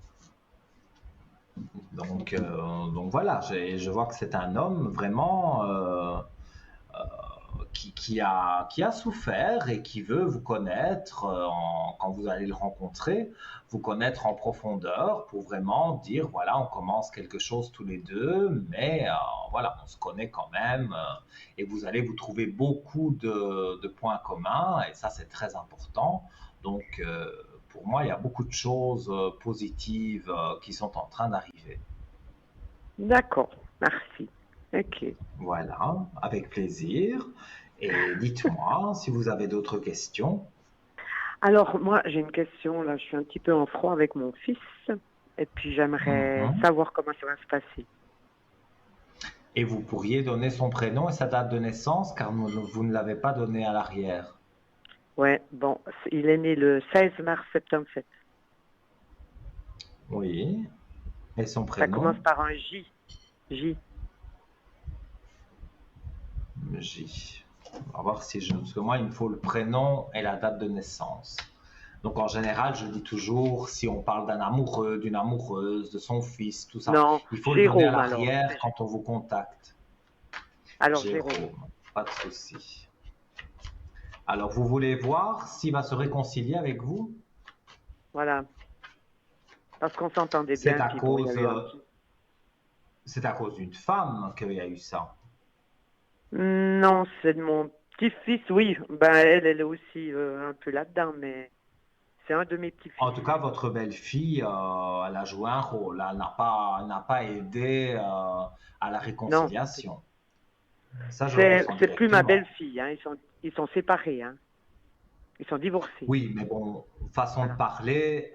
Donc voilà, je vois que c'est un homme vraiment qui a souffert et qui veut vous connaître quand vous allez le rencontrer, vous connaître en profondeur pour vraiment dire voilà, on commence quelque chose tous les deux, mais voilà, on se connaît quand même et vous allez vous trouver beaucoup de points communs et ça c'est très important. Donc pour moi, il y a beaucoup de choses positives qui sont en train d'arriver. D'accord, merci. Ok. Voilà, avec plaisir. Et dites-moi si vous avez d'autres questions. Alors, moi, j'ai une question. Là, je suis un petit peu en froid avec mon fils. Et puis, j'aimerais Mhm. savoir comment ça va se passer. Et vous pourriez donner son prénom et sa date de naissance, car vous ne l'avez pas donné à l'arrière. Ouais, bon, il est né le 16 mars 77. Oui. Et son Ça commence prénom? par un J. J. J. On va voir si je... Parce que moi, il me faut le prénom et la date de naissance. Donc en général, je dis toujours, si on parle d'un amoureux, d'une amoureuse, de son fils, tout ça, Non, il faut le donner à Jérôme alors. l'arrière quand on vous contacte. Alors, Jérôme. Jérôme, pas de souci. Alors, vous voulez voir s'il va se réconcilier avec vous? Voilà. Parce qu'on s'entendait C'est bien. à Puis bon, il y a cause, eu un petit. c'est à cause d'une femme qu'il y a eu ça. Non, c'est de mon petit-fils. Oui, ben elle est aussi un peu là-dedans, mais c'est un de mes petits-fils. En tout cas, votre belle-fille, elle a joué un rôle. Elle n'a pas aidé à la Non, réconciliation. Ça, je le c'est ressens c'est plus ma directement. belle-fille. Hein. Ils sont séparés. Hein. Ils sont divorcés. Oui, mais bon, façon de Voilà. parler,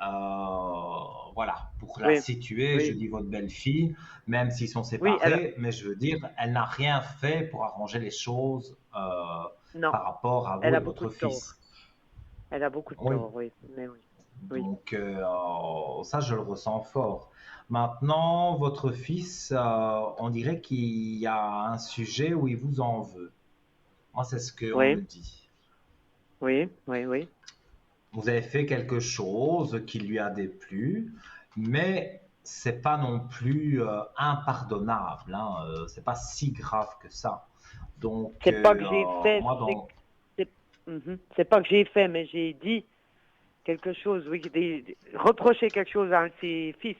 voilà, pour la Oui, situer, je oui, dis votre belle-fille, même s'ils sont oui. Elle, séparés, mais je veux dire, elle n'a rien fait pour arranger les choses non, par rapport à vous elle et a beaucoup votre de tort. fils. Elle a beaucoup de Oui, tort. Oui, mais oui, oui. donc ça, je le ressens fort. Maintenant, votre fils, on dirait qu'il y a un sujet où il vous en veut. Moi, c'est ce qu'on me Oui, dit. oui, oui, oui. Vous avez fait quelque chose qui lui a déplu, mais c'est pas non plus impardonnable, hein, c'est pas si grave que ça. Donc, C'est pas que j'ai fait, moi, dans... c'est pas que j'ai fait, mais j'ai dit quelque chose, oui, reprocher quelque chose à un de ses fils.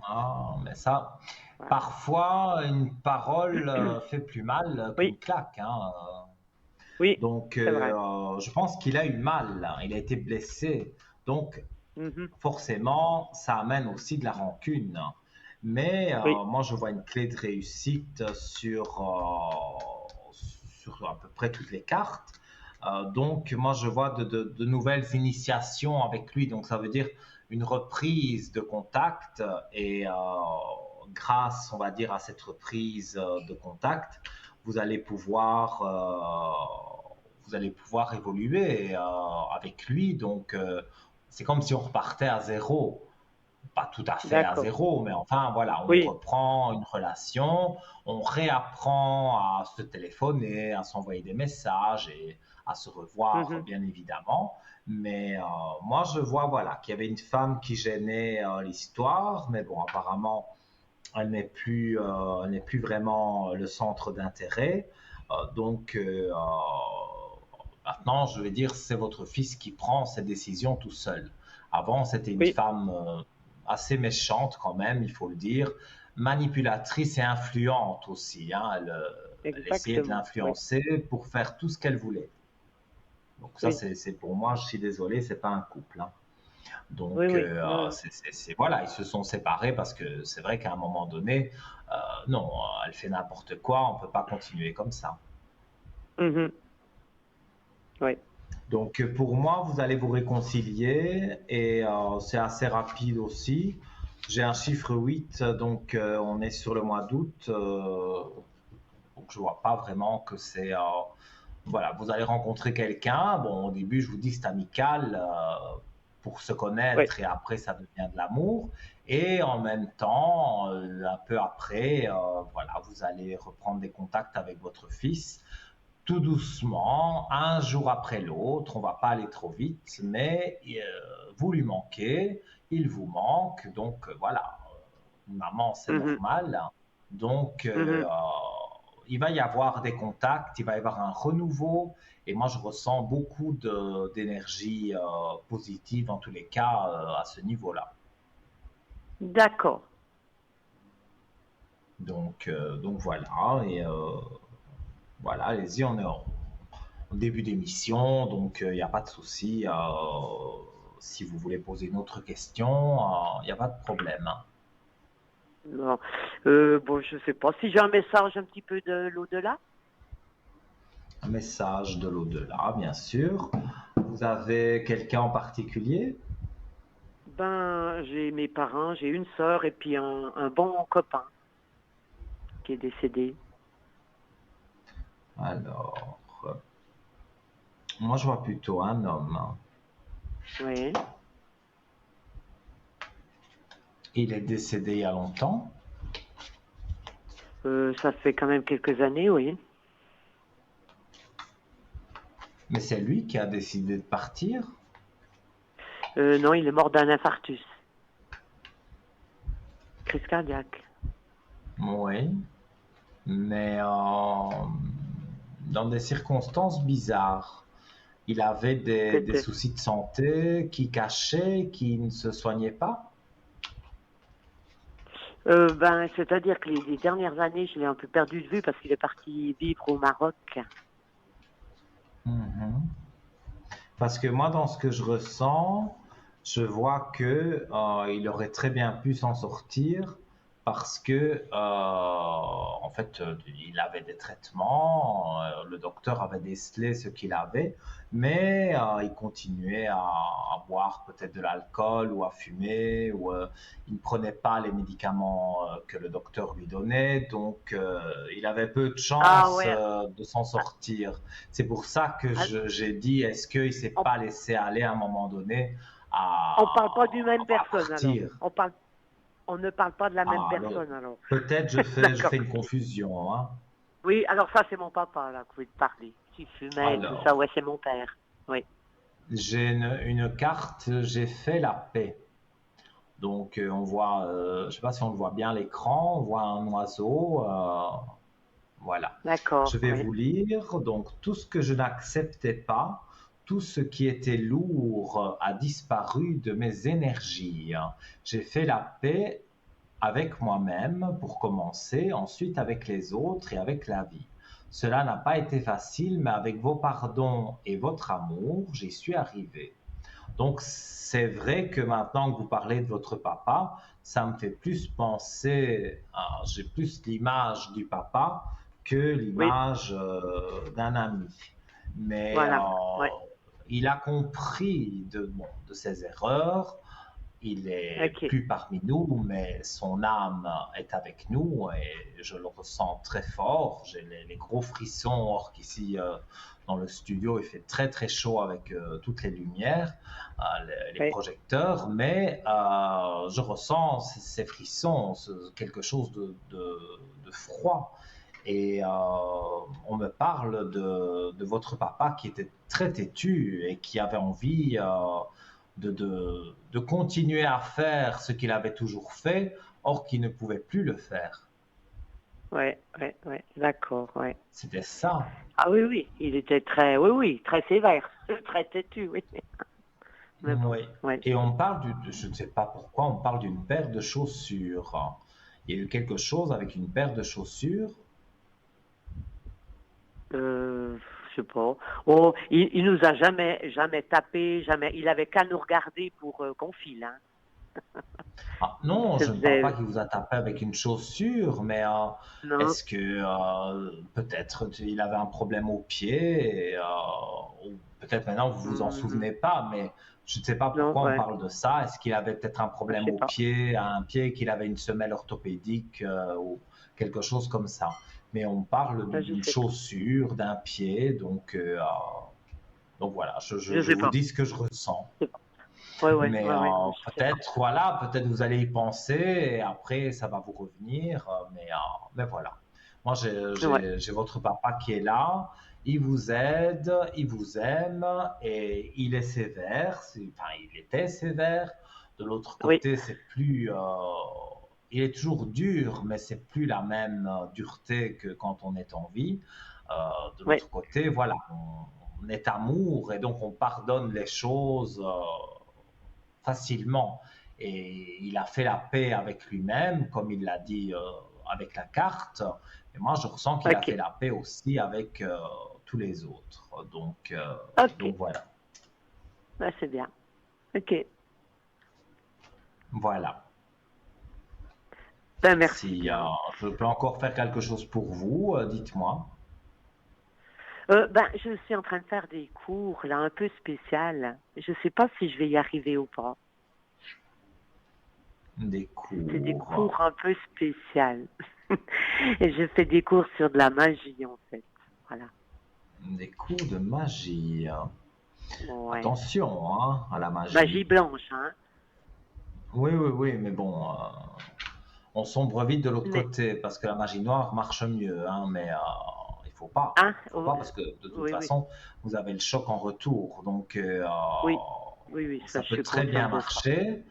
Ah, mais ça, Voilà. parfois, une parole fait plus mal qu'une Oui, claque, hein. oui, Donc, c'est vrai. je pense qu'il a eu mal, hein, il a été blessé. Donc, Mhm. forcément, ça amène aussi de la rancune. Mais Oui, moi, je vois une clé de réussite sur à peu près toutes les cartes. Donc, moi, je vois de nouvelles initiations avec lui. Donc, ça veut dire une reprise de contact. Et grâce, on va dire, à cette reprise de contact, vous allez pouvoir, vous allez pouvoir évoluer avec lui. Donc, c'est comme si on repartait à zéro. Pas tout à fait à d'accord. zéro, mais enfin voilà, on Oui. reprend une relation, on réapprend à se téléphoner, à s'envoyer des messages et à se revoir, Mhm. bien évidemment. Mais moi, je vois voilà, qu'il y avait une femme qui gênait l'histoire, mais bon, apparemment, elle n'est plus vraiment le centre d'intérêt. Donc maintenant, je vais dire, c'est votre fils qui prend ses décisions tout seul. Avant, c'était une Oui, femme assez méchante quand même, il faut le dire, manipulatrice et influente aussi, hein. Elle essayait de exactement. Oui, l'influencer pour faire tout ce qu'elle voulait. Donc ça, oui, c'est pour moi, je suis désolé, c'est pas un couple, hein. oui, Donc oui. Non. voilà, ils se sont séparés parce que c'est vrai qu'à un moment donné, non, elle fait n'importe quoi, on peut pas continuer comme ça. Mhm. Oui, Donc pour moi, vous allez vous réconcilier et c'est assez rapide aussi. J'ai un chiffre 8, donc on est sur le mois d'août, donc je vois pas vraiment que c'est... voilà, vous allez rencontrer quelqu'un. Bon, au début, je vous dis c'est amical pour se oui. connaître et après ça devient de l'amour. Et en même temps, un peu après, voilà, vous allez reprendre des contacts avec votre fils tout doucement, un jour après l'autre. On va pas aller trop vite, mais vous lui manquez, il vous manque. Donc voilà, maman, c'est Mhm. normal. Donc Mhm. il va y avoir des contacts, il va y avoir un renouveau. Et moi, je ressens beaucoup d'énergie positive, en tous les cas, à ce niveau-là. D'accord. Donc voilà, et voilà, allez-y, on est au début d'émission, donc il n'y a pas de souci. Si vous voulez poser une autre question, il n'y a pas de problème, hein. Non. Bon, je sais pas. Si j'ai un message un petit peu de l'au-delà, Un message de l'au-delà, bien sûr. Vous avez quelqu'un en particulier? ben, j'ai mes parents, j'ai une sœur et puis un bon copain qui est décédé. Alors, moi je vois plutôt un homme, hein. Oui. Il est décédé il y a longtemps, Ça fait quand même quelques années, oui. mais c'est lui qui a décidé de partir. Non, il est mort d'un infarctus. Crise cardiaque. Oui, mais dans des circonstances bizarres. Il avait des Peut-être. soucis de santé qui cachaient, qui ne se soignaient pas. Ben, c'est-à-dire que les dernières années, je l'ai un peu perdu de vue parce qu'il est parti vivre au Maroc. Mhm. Parce que moi, dans ce que je ressens, je vois que il aurait très bien pu s'en sortir parce que, en fait, il avait des traitements, le docteur avait décelé ce qu'il avait, mais il continuait à boire peut-être de l'alcool ou à fumer, ou il ne prenait pas les médicaments que le docteur lui donnait, donc il avait peu de Ah chances ouais. de s'en Ah, sortir. C'est pour ça que ah, j'ai dit, est-ce qu'il ne s'est on, pas laissé aller à un moment donné on parle pas du même à personne alors. partir? On ne parle pas de la même Ah, alors, personne alors. peut-être je D'accord. fais une confusion, hein. Oui, alors ça c'est mon papa là que vous parlez. Qui fumait et tout ça, Alors, ouais, c'est mon père. Oui. j'ai une carte, j'ai fait la paix. Donc, on voit, je ne sais pas si on le voit bien à l'écran, on voit un oiseau. Voilà. Je D'accord, vais oui. vous lire. Donc, tout ce que je n'acceptais pas, tout ce qui était lourd a disparu de mes énergies. J'ai fait la paix avec moi-même pour commencer, ensuite avec les autres et avec la vie. Cela n'a pas été facile, mais avec vos pardons et votre amour, j'y suis arrivé. Donc, c'est vrai que maintenant que vous parlez de votre papa, ça me fait plus penser, j'ai plus l'image du papa que Oui, l'image d'un ami. Mais voilà. Oui. il a compris bon, de ses erreurs, il est Ok. plus parmi nous, mais son âme est avec nous et je le ressens très fort. J'ai les gros frissons, or qu'ici dans le studio il fait très très chaud avec toutes les lumières, les Oui. projecteurs, mais je ressens ces frissons, quelque chose de froid. Et on me parle de votre papa qui était très têtu et qui avait envie de continuer à faire ce qu'il avait toujours fait or qu'il ne pouvait plus le faire. Ouais, d'accord, ouais. C'était ça. Ah oui, oui, il était très, oui, oui, très sévère, très têtu, oui. Mais bon, Oui. ouais. Et on parle je ne sais pas pourquoi, on parle d'une paire de chaussures. Il y a eu quelque chose avec une paire de chaussures. Je sais pas. Oh, il nous a jamais tapé, jamais. Il avait qu'à nous regarder pour qu'on file, hein. Ah, non, Ça je ne parle pas faisait, qu'il vous a tapé avec une chaussure, mais non, est-ce que peut-être il avait un problème au pied, ou peut-être maintenant vous vous en hum, souvenez pas, mais je ne sais pas non, pourquoi on ouais, parle de ça. Est-ce qu'il avait peut-être un je problème sais au pas. pied, à un pied, qu'il avait une semelle orthopédique ou quelque chose comme ça. Mais on parle Ça, je d'une sais pas. chaussure, d'un pied, donc voilà, Je je sais vous pas. dis ce que je ressens. Je sais pas. Ouais, Mais mais je sais pas. peut-être, voilà, peut-être vous allez y penser et après ça va vous revenir. Mais voilà. Moi, Ouais, j'ai votre papa qui est là. Il vous aide, il vous aime et il est sévère. Enfin, il était sévère. De l'autre oui, côté, c'est plus. Il est toujours dur, mais c'est plus la même dureté que quand on est en vie. Euh, de ouais, l'autre côté, voilà, on est amour et donc on pardonne les choses facilement. Et il a fait la paix avec lui-même, comme il l'a dit avec la carte. Et moi, je ressens qu'il a ok, fait la paix aussi avec tous les autres. ok, Donc voilà. bah, c'est bien. Ok, Voilà. ben merci Si bien. je peux encore faire quelque chose pour vous, dites-moi. Ben, je suis en train de faire des cours, là, un peu spécial. Je sais pas si je vais y arriver ou pas. Des C'est des cours. cours un peu spéciaux. Et je fais des cours sur de la magie, en fait. Voilà. Des cours de magie. Ouais. Attention hein, à la Magie magie. blanche, hein. Oui, oui, oui, mais bon, on sombre vite de l'autre Mais, côté parce que la magie noire marche mieux, hein, mais il faut pas. hein, Il faut oh, pas parce que de toute oui, oui, façon, vous avez le choc en retour. Donc, oui, oui, oui, ça, ça je peut suis très bien consciente de ça. marcher,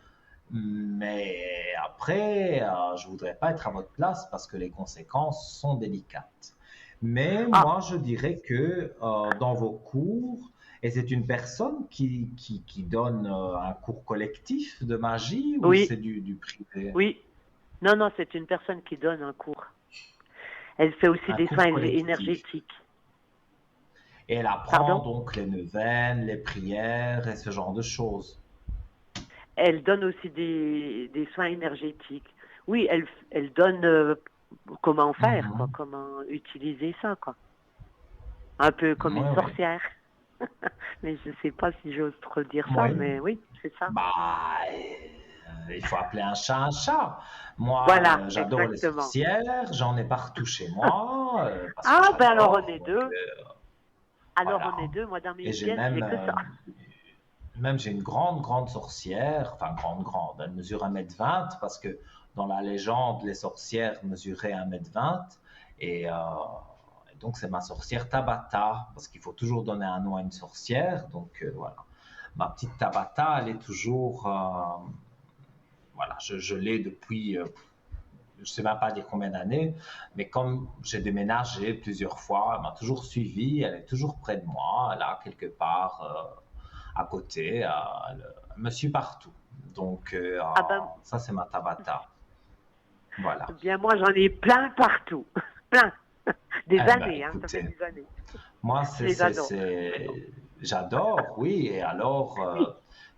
mais après, je voudrais pas être à votre place parce que les conséquences sont délicates. Mais Ah, moi, je dirais que dans vos cours, et c'est une personne qui donne un cours collectif de magie ou c'est oui, du privé? oui. Non, non, c'est une personne qui donne un cours. Elle fait aussi Un des soins cours collectif. énergétiques. Et elle apprend Pardon? donc les neuvaines, les prières et ce genre de choses. Elle donne aussi des soins énergétiques. Oui, elle donne comment faire, quoi, Mhm. comment utiliser ça, quoi. Un peu comme Oui, une oui. sorcière. Mais je sais pas si j'ose trop dire ça, Oui. mais oui, c'est ça. Bah, il faut appeler un chat un chat. Moi, Voilà, j'adore les exactement. sorcières, j'en ai partout chez moi, parce que Ah, ben alors on j'adore. est Donc, deux. Alors on voilà. est deux. Moi, dans mes Et pièces, j'ai que ça. même j'ai une grande, grande sorcière, enfin grande, grande, elle mesure 1,20 m parce que dans la légende, les sorcières mesuraient 1,20 m. Et donc c'est ma sorcière Tabata, parce qu'il faut toujours donner un nom à une sorcière. Donc voilà. Ma petite Tabata, elle est toujours, voilà, je l'ai depuis, je ne sais même pas dire combien d'années, mais comme j'ai déménagé plusieurs fois, elle m'a toujours suivi, elle est toujours près de moi, là, quelque part à côté, elle me suit partout. Donc, Ah ben, ça, c'est ma Tabata. Voilà. bien moi, j'en ai plein partout. Plein. Des Eh ben, années, hein, ça fait écoutez, des années. moi, Je les adore. j'adore, oui, et alors, Oui,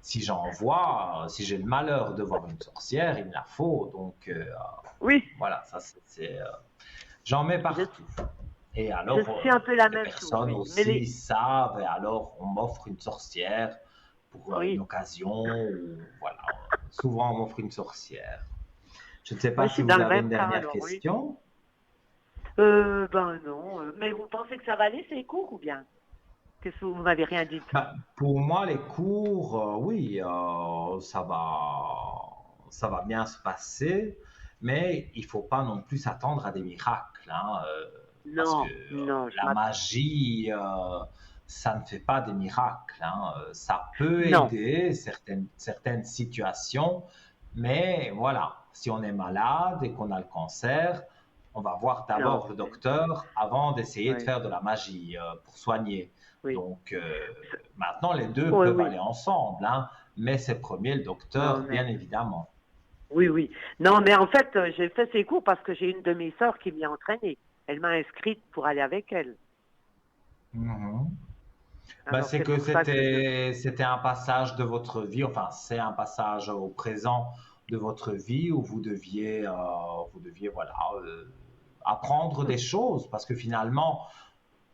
si j'en vois, si j'ai le malheur de voir une sorcière, il me la faut, donc oui, voilà, j'en mets je, partout. Et je alors, suis un peu la les même chose, personnes oui. Mais aussi savent, et alors on m'offre une sorcière pour une oui, occasion, ou voilà, souvent on m'offre une sorcière. Je ne sais pas moi je si suis dans vous le avez même une cas, dernière alors oui. question. Ben non. Mais vous pensez que ça va aller ces cours ou bien? Qu'est-ce que vous m'avez rien dit? Ben, pour moi, les cours, oui, ça va bien se passer, mais il ne faut pas non plus s'attendre à des miracles, hein, parce que Non, non, la magie, ça ne fait pas des miracles, hein, ça peut non. aider certaines situations, mais voilà. si on est malade et qu'on a le cancer, on va voir Non, d'abord le docteur avant d'essayer de oui, faire de la magie pour soigner. oui. Donc maintenant, les deux Oui, peuvent oui. aller ensemble, hein, mais c'est premier le Non, docteur, bien mais évidemment. oui, oui. Non, mais en fait, j'ai fait ces cours parce que j'ai une de mes sœurs qui m'y a entraînée. Elle m'a inscrite pour aller avec elle. Mhm. Ben, Alors c'est c'est que pour ça que je. c'était un passage de votre vie, enfin c'est un passage au présent de votre vie où vous deviez voilà, apprendre des choses parce que finalement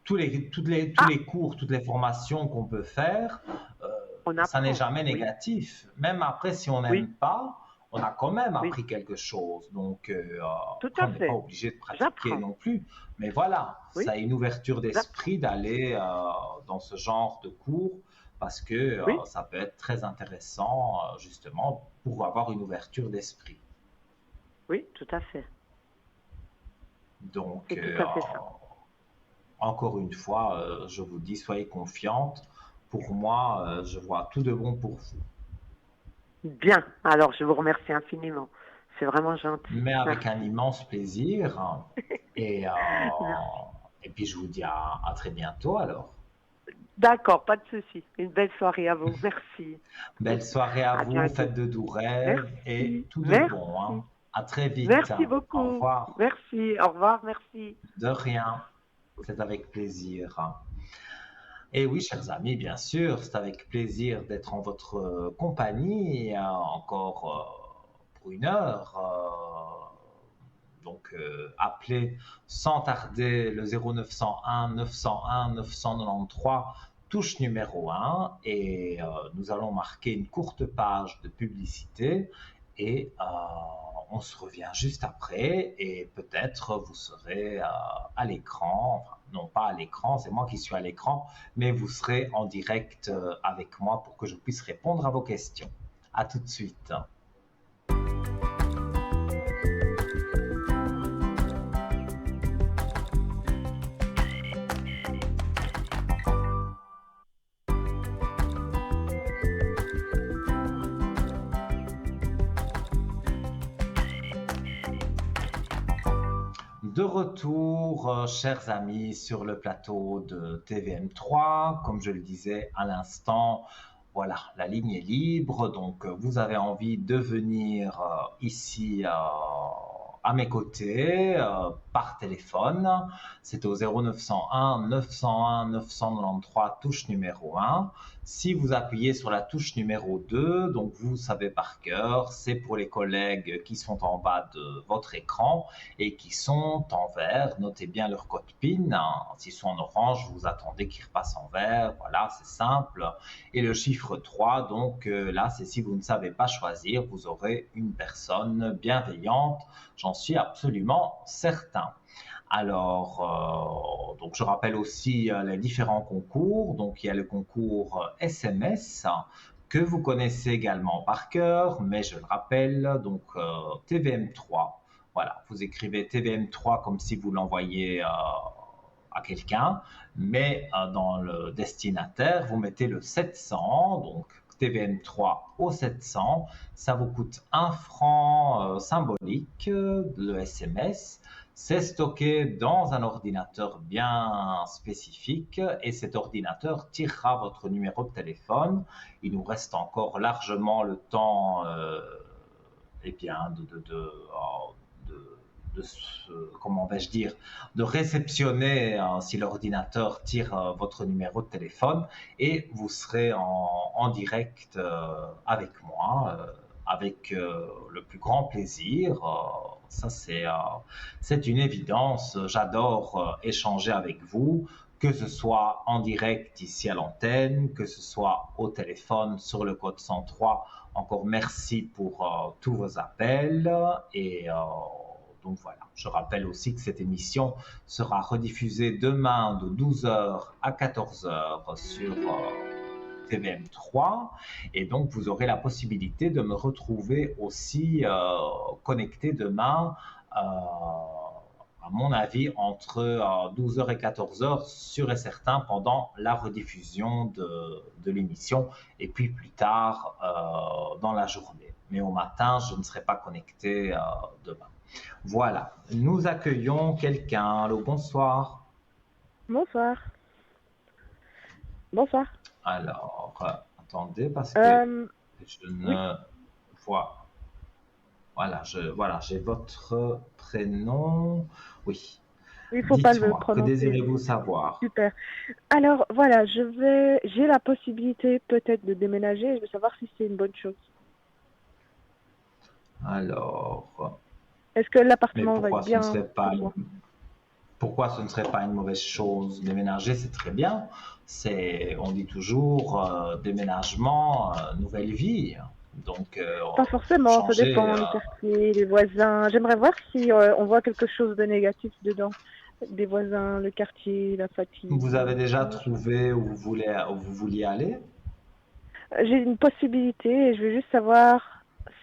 tous Ah, les cours, toutes les formations qu'on peut faire, euh, on ça n'est apprend. jamais Oui, négatif. Même après, si on n'aime oui, pas, on a quand même oui. appris quelque chose. Donc, Tout après, à on n'est pas fait. obligé de pratiquer J'apprends. non plus. Mais voilà, Oui, ça a une ouverture j'apprends. d'esprit d'aller dans ce genre de cours parce que Oui, ça peut être très intéressant, justement, pour avoir une ouverture d'esprit. oui, tout à fait. Donc, C'est tout à fait ça. encore une fois, je vous dis, soyez confiante. Pour moi, je vois tout de bon pour vous. Bien. Alors, je vous remercie infiniment. C'est vraiment gentil. Mais avec un Merci. immense plaisir. Et, euh, Merci. et puis, je vous dis à très bientôt alors. D'accord, pas de souci. Une belle soirée à vous. Merci. Belle soirée à À vous, bientôt. faites de doux rêves et Merci. tout de bon, hein. Merci. À très vite. Merci Au beaucoup. revoir. Merci. Au revoir. Merci. De rien. C'est avec plaisir. Et oui, chers amis, bien sûr, c'est avec plaisir d'être en votre compagnie encore pour une heure. Donc, appelez sans tarder le 0901 901 993, touche numéro 1, et nous allons marquer une courte page de publicité et on se revient juste après et peut-être vous serez à l'écran, enfin, non pas à l'écran, c'est moi qui suis à l'écran, mais vous serez en direct avec moi pour que je puisse répondre à vos questions. À tout de suite. De retour, chers amis, sur le plateau de TVM3. Comme je le disais à l'instant, voilà, la ligne est libre. Donc, vous avez envie de venir ici à mes côtés par téléphone. C'est au 0901 901 993, touche numéro 1. Si vous appuyez sur la touche numéro 2, donc vous savez par cœur, c'est pour les collègues qui sont en bas de votre écran et qui sont en vert. Notez bien leur code PIN, hein. S'ils sont en orange, vous attendez qu'ils repassent en vert. Voilà, c'est simple. Et le chiffre 3, donc là, c'est si vous ne savez pas choisir, vous aurez une personne bienveillante. J'en suis absolument certain. Alors, donc je rappelle aussi les différents concours. Donc, il y a le concours SMS que vous connaissez également par cœur, mais je le rappelle, donc TVM3. Voilà, vous écrivez TVM3 comme si vous l'envoyiez à quelqu'un, mais dans le destinataire, vous mettez le 700, donc TVM3 au 700. Ça vous coûte 1 franc symbolique, le SMS. C'est stocké dans un ordinateur bien spécifique et cet ordinateur tirera votre numéro de téléphone. Il nous reste encore largement le temps eh bien, comment vais-je dire, de réceptionner si l'ordinateur tire votre numéro de téléphone et vous serez en direct avec moi, avec le plus grand plaisir. Ça, c'est une évidence. J'adore échanger avec vous, que ce soit en direct ici à l'antenne, que ce soit au téléphone sur le code 103. Encore merci pour tous vos appels et donc voilà, je rappelle aussi que cette émission sera rediffusée demain de 12h à 14h sur TVM3 et donc vous aurez la possibilité de me retrouver aussi connecté demain à mon avis entre 12h et 14h sûr et certain pendant la rediffusion de l'émission et puis plus tard dans la journée. mais au matin, je ne serai pas connecté demain. Voilà, nous accueillons quelqu'un. Allô, bonsoir. Bonsoir. Bonsoir. Alors, attendez, parce que Euh, je oui, ne vois. Voilà, j'ai votre prénom. Oui, il faut pas le dites-moi, que prononcer. désirez-vous savoir? Super. Alors, voilà, j'ai la possibilité peut-être de déménager. Je veux savoir si c'est une bonne chose. Alors, Est-ce que mais l'appartement va être pourquoi ce ne bien serait pas pour moi? pourquoi ce ne serait pas une mauvaise chose? Déménager, c'est très bien. On dit toujours, déménagement, nouvelle vie. Donc, Pas forcément, ça changer. dépend, le quartier, les voisins. J'aimerais voir si on voit quelque chose de négatif dedans. Des voisins, le quartier, la Vous fatigue. avez déjà trouvé où vous vouliez aller? J'ai une possibilité et je veux juste savoir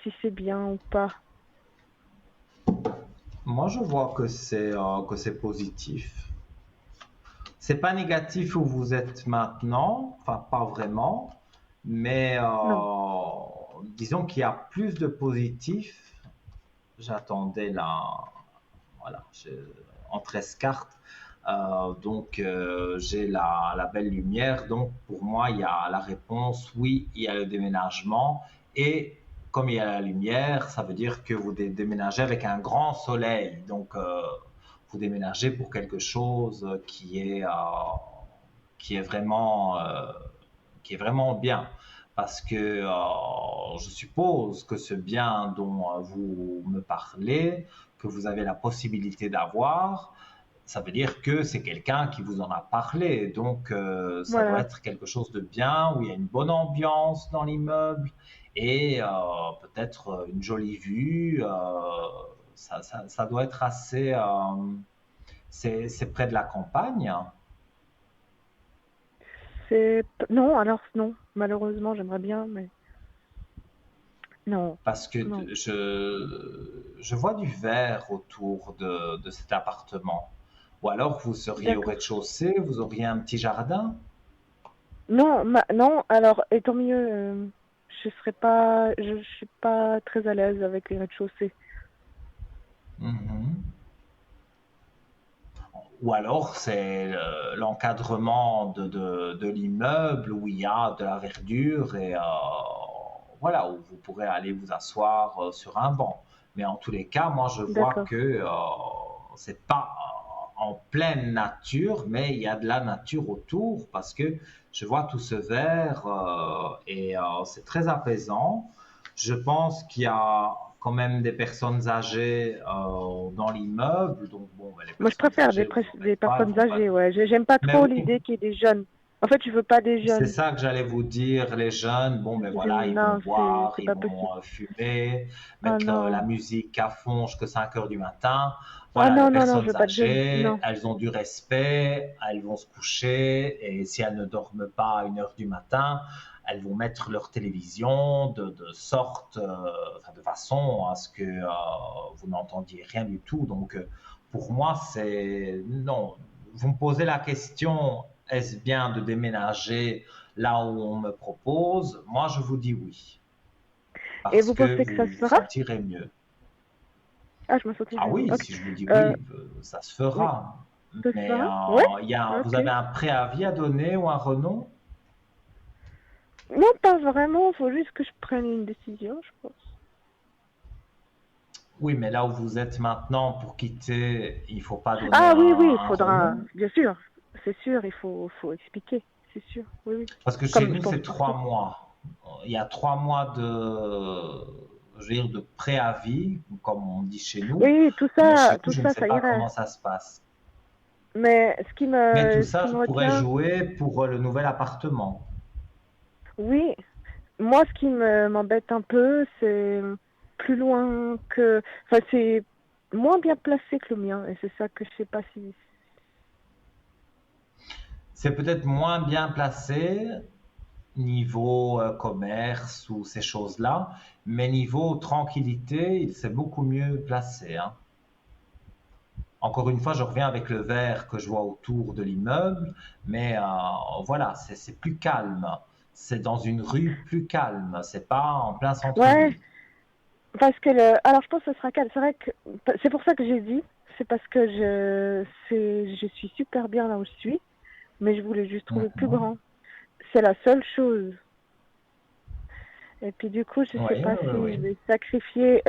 si c'est bien ou pas. Moi, je vois que c'est positif. C'est pas négatif où vous êtes maintenant, enfin pas vraiment, mais Non. disons qu'il y a plus de positif. J'attendais voilà, en 13 cartes. J'ai la belle lumière. Donc pour moi, il y a la réponse, oui, il y a le déménagement. Et comme il y a la lumière, ça veut dire que vous déménagez avec un grand soleil. Donc vous déménagez pour quelque chose qui est vraiment, qui est vraiment bien. Parce que je suppose que ce bien dont vous me parlez, que vous avez la possibilité d'avoir, ça veut dire que c'est quelqu'un qui vous en a parlé. Donc, ça doit Voilà. être quelque chose de bien, où il y a une bonne ambiance dans l'immeuble et peut-être une jolie vue. Ça doit être assez. C'est près de la campagne. Non, alors non. Malheureusement, j'aimerais bien, mais non, Parce que non. je vois du vert autour de cet appartement. Ou alors vous seriez au D'accord. rez-de-chaussée, vous auriez un petit jardin. Non, non, alors, et tant mieux, je suis pas très à l'aise avec les rez-de-chaussée. Mhm. Ou alors c'est l'encadrement de l'immeuble où il y a de la verdure et voilà, où vous pourrez aller vous asseoir sur un banc. Mais en tous les cas, moi je vois D'accord. que c'est pas en pleine nature, mais il y a de la nature autour parce que je vois tout ce vert et c'est très apaisant. Je pense qu'il y a quand même des personnes âgées dans l'immeuble, donc bon, ben, les Moi, je personnes préfère âgées vous des embêtent pas, elles personnes vont pas. âgées, ouais. J'aime pas Mais trop oui, l'idée qu'il y ait des jeunes. En fait, je veux pas des c'est jeunes. ça que j'allais vous dire. Les jeunes, bon, ben voilà, ils vont Non, boire, c'est ils pas possible. vont fumer, Ah mettre la non. musique à fond jusqu'à 5 heures du matin. Ah Voilà, les non, non, non, je personnes veux pas de jeunes. âgées, Non. elles ont du respect, elles vont se coucher, et si elles ne dorment pas à 1 heure du matin, elles vont mettre leur télévision de sorte, enfin, de façon à ce que vous n'entendiez rien du tout. Donc, pour moi, c'est non. Vous me posez la question, est-ce bien de déménager là où on me propose? Moi, je vous dis oui, Et parce vous que pensez que ça vous se vous fera? sentirez mieux. Ah, je me sentais Ah mieux. oui, Ok. si je vous dis Euh, oui, ça se oui, fera. ça se Mais fera? Ouais? vous Ok. avez un préavis à donner ou un renom? Non, pas vraiment. Faut juste que je prenne une décision, je pense. Oui, mais là où vous êtes maintenant pour quitter, il ne faut pas donner Ah oui, oui, il un faudra. renom. Bien sûr. C'est sûr, faut expliquer. C'est sûr. Oui, oui. Parce que chez Comme je nous, pense c'est partout. 3 mois. Il y a 3 mois je veux dire, de préavis, comme on dit chez nous. Oui, Mais chez vous, tout je ne ça, sais ça pas irait. comment ça se passe. Mais Mais tout ce ça, qui me je pourrais retient, jouer pour le nouvel appartement. oui, moi, ce qui m'embête un peu, c'est plus loin que, enfin, c'est moins bien placé que le mien, et c'est ça que je sais pas si. C'est peut-être moins bien placé niveau commerce ou ces choses-là, mais niveau tranquillité, c'est beaucoup mieux placé, hein. Encore une fois, je reviens avec le verre que je vois autour de l'immeuble, mais voilà, c'est plus calme. C'est dans une rue plus calme, c'est pas en plein Ouais, centre-ville. Parce que alors je pense que ce sera calme. C'est vrai que c'est pour ça que j'ai dit. C'est parce que je suis super bien là où je suis, mais je voulais juste trouver plus Mhm. grand. C'est la seule chose. Et puis du coup, je sais Oui, pas si oui, je oui. vais sacrifier.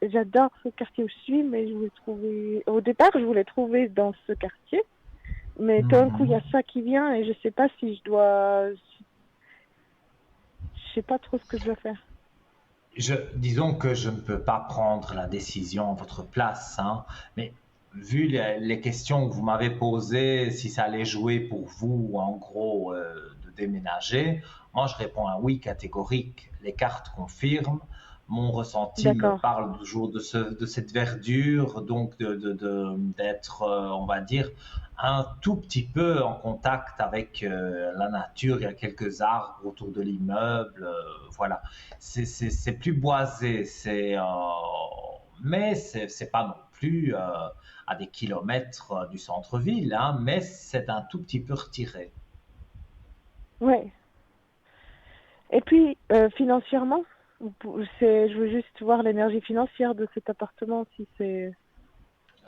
J'adore ce quartier où je suis, mais je voulais trouver. Au départ, je voulais trouver dans ce quartier, mais tout d'un coup, il y a Mhm. ça qui vient et je sais pas si je dois. Je sais pas trop ce que je dois faire. Disons que je ne peux pas prendre la décision à votre place, hein, mais vu les questions que vous m'avez posées, si ça allait jouer pour vous, en gros, de déménager, moi je réponds un oui catégorique. Les cartes confirment. Mon ressenti me D'accord. parle toujours de cette verdure, donc d'être, on va dire, un tout petit peu en contact avec la nature. Il y a quelques arbres autour de l'immeuble, voilà. C'est plus boisé, mais c'est pas non plus à des kilomètres du centre-ville, hein, mais c'est un tout petit peu retiré. Ouais. Et puis financièrement, je veux juste voir l'énergie financière de cet appartement si c'est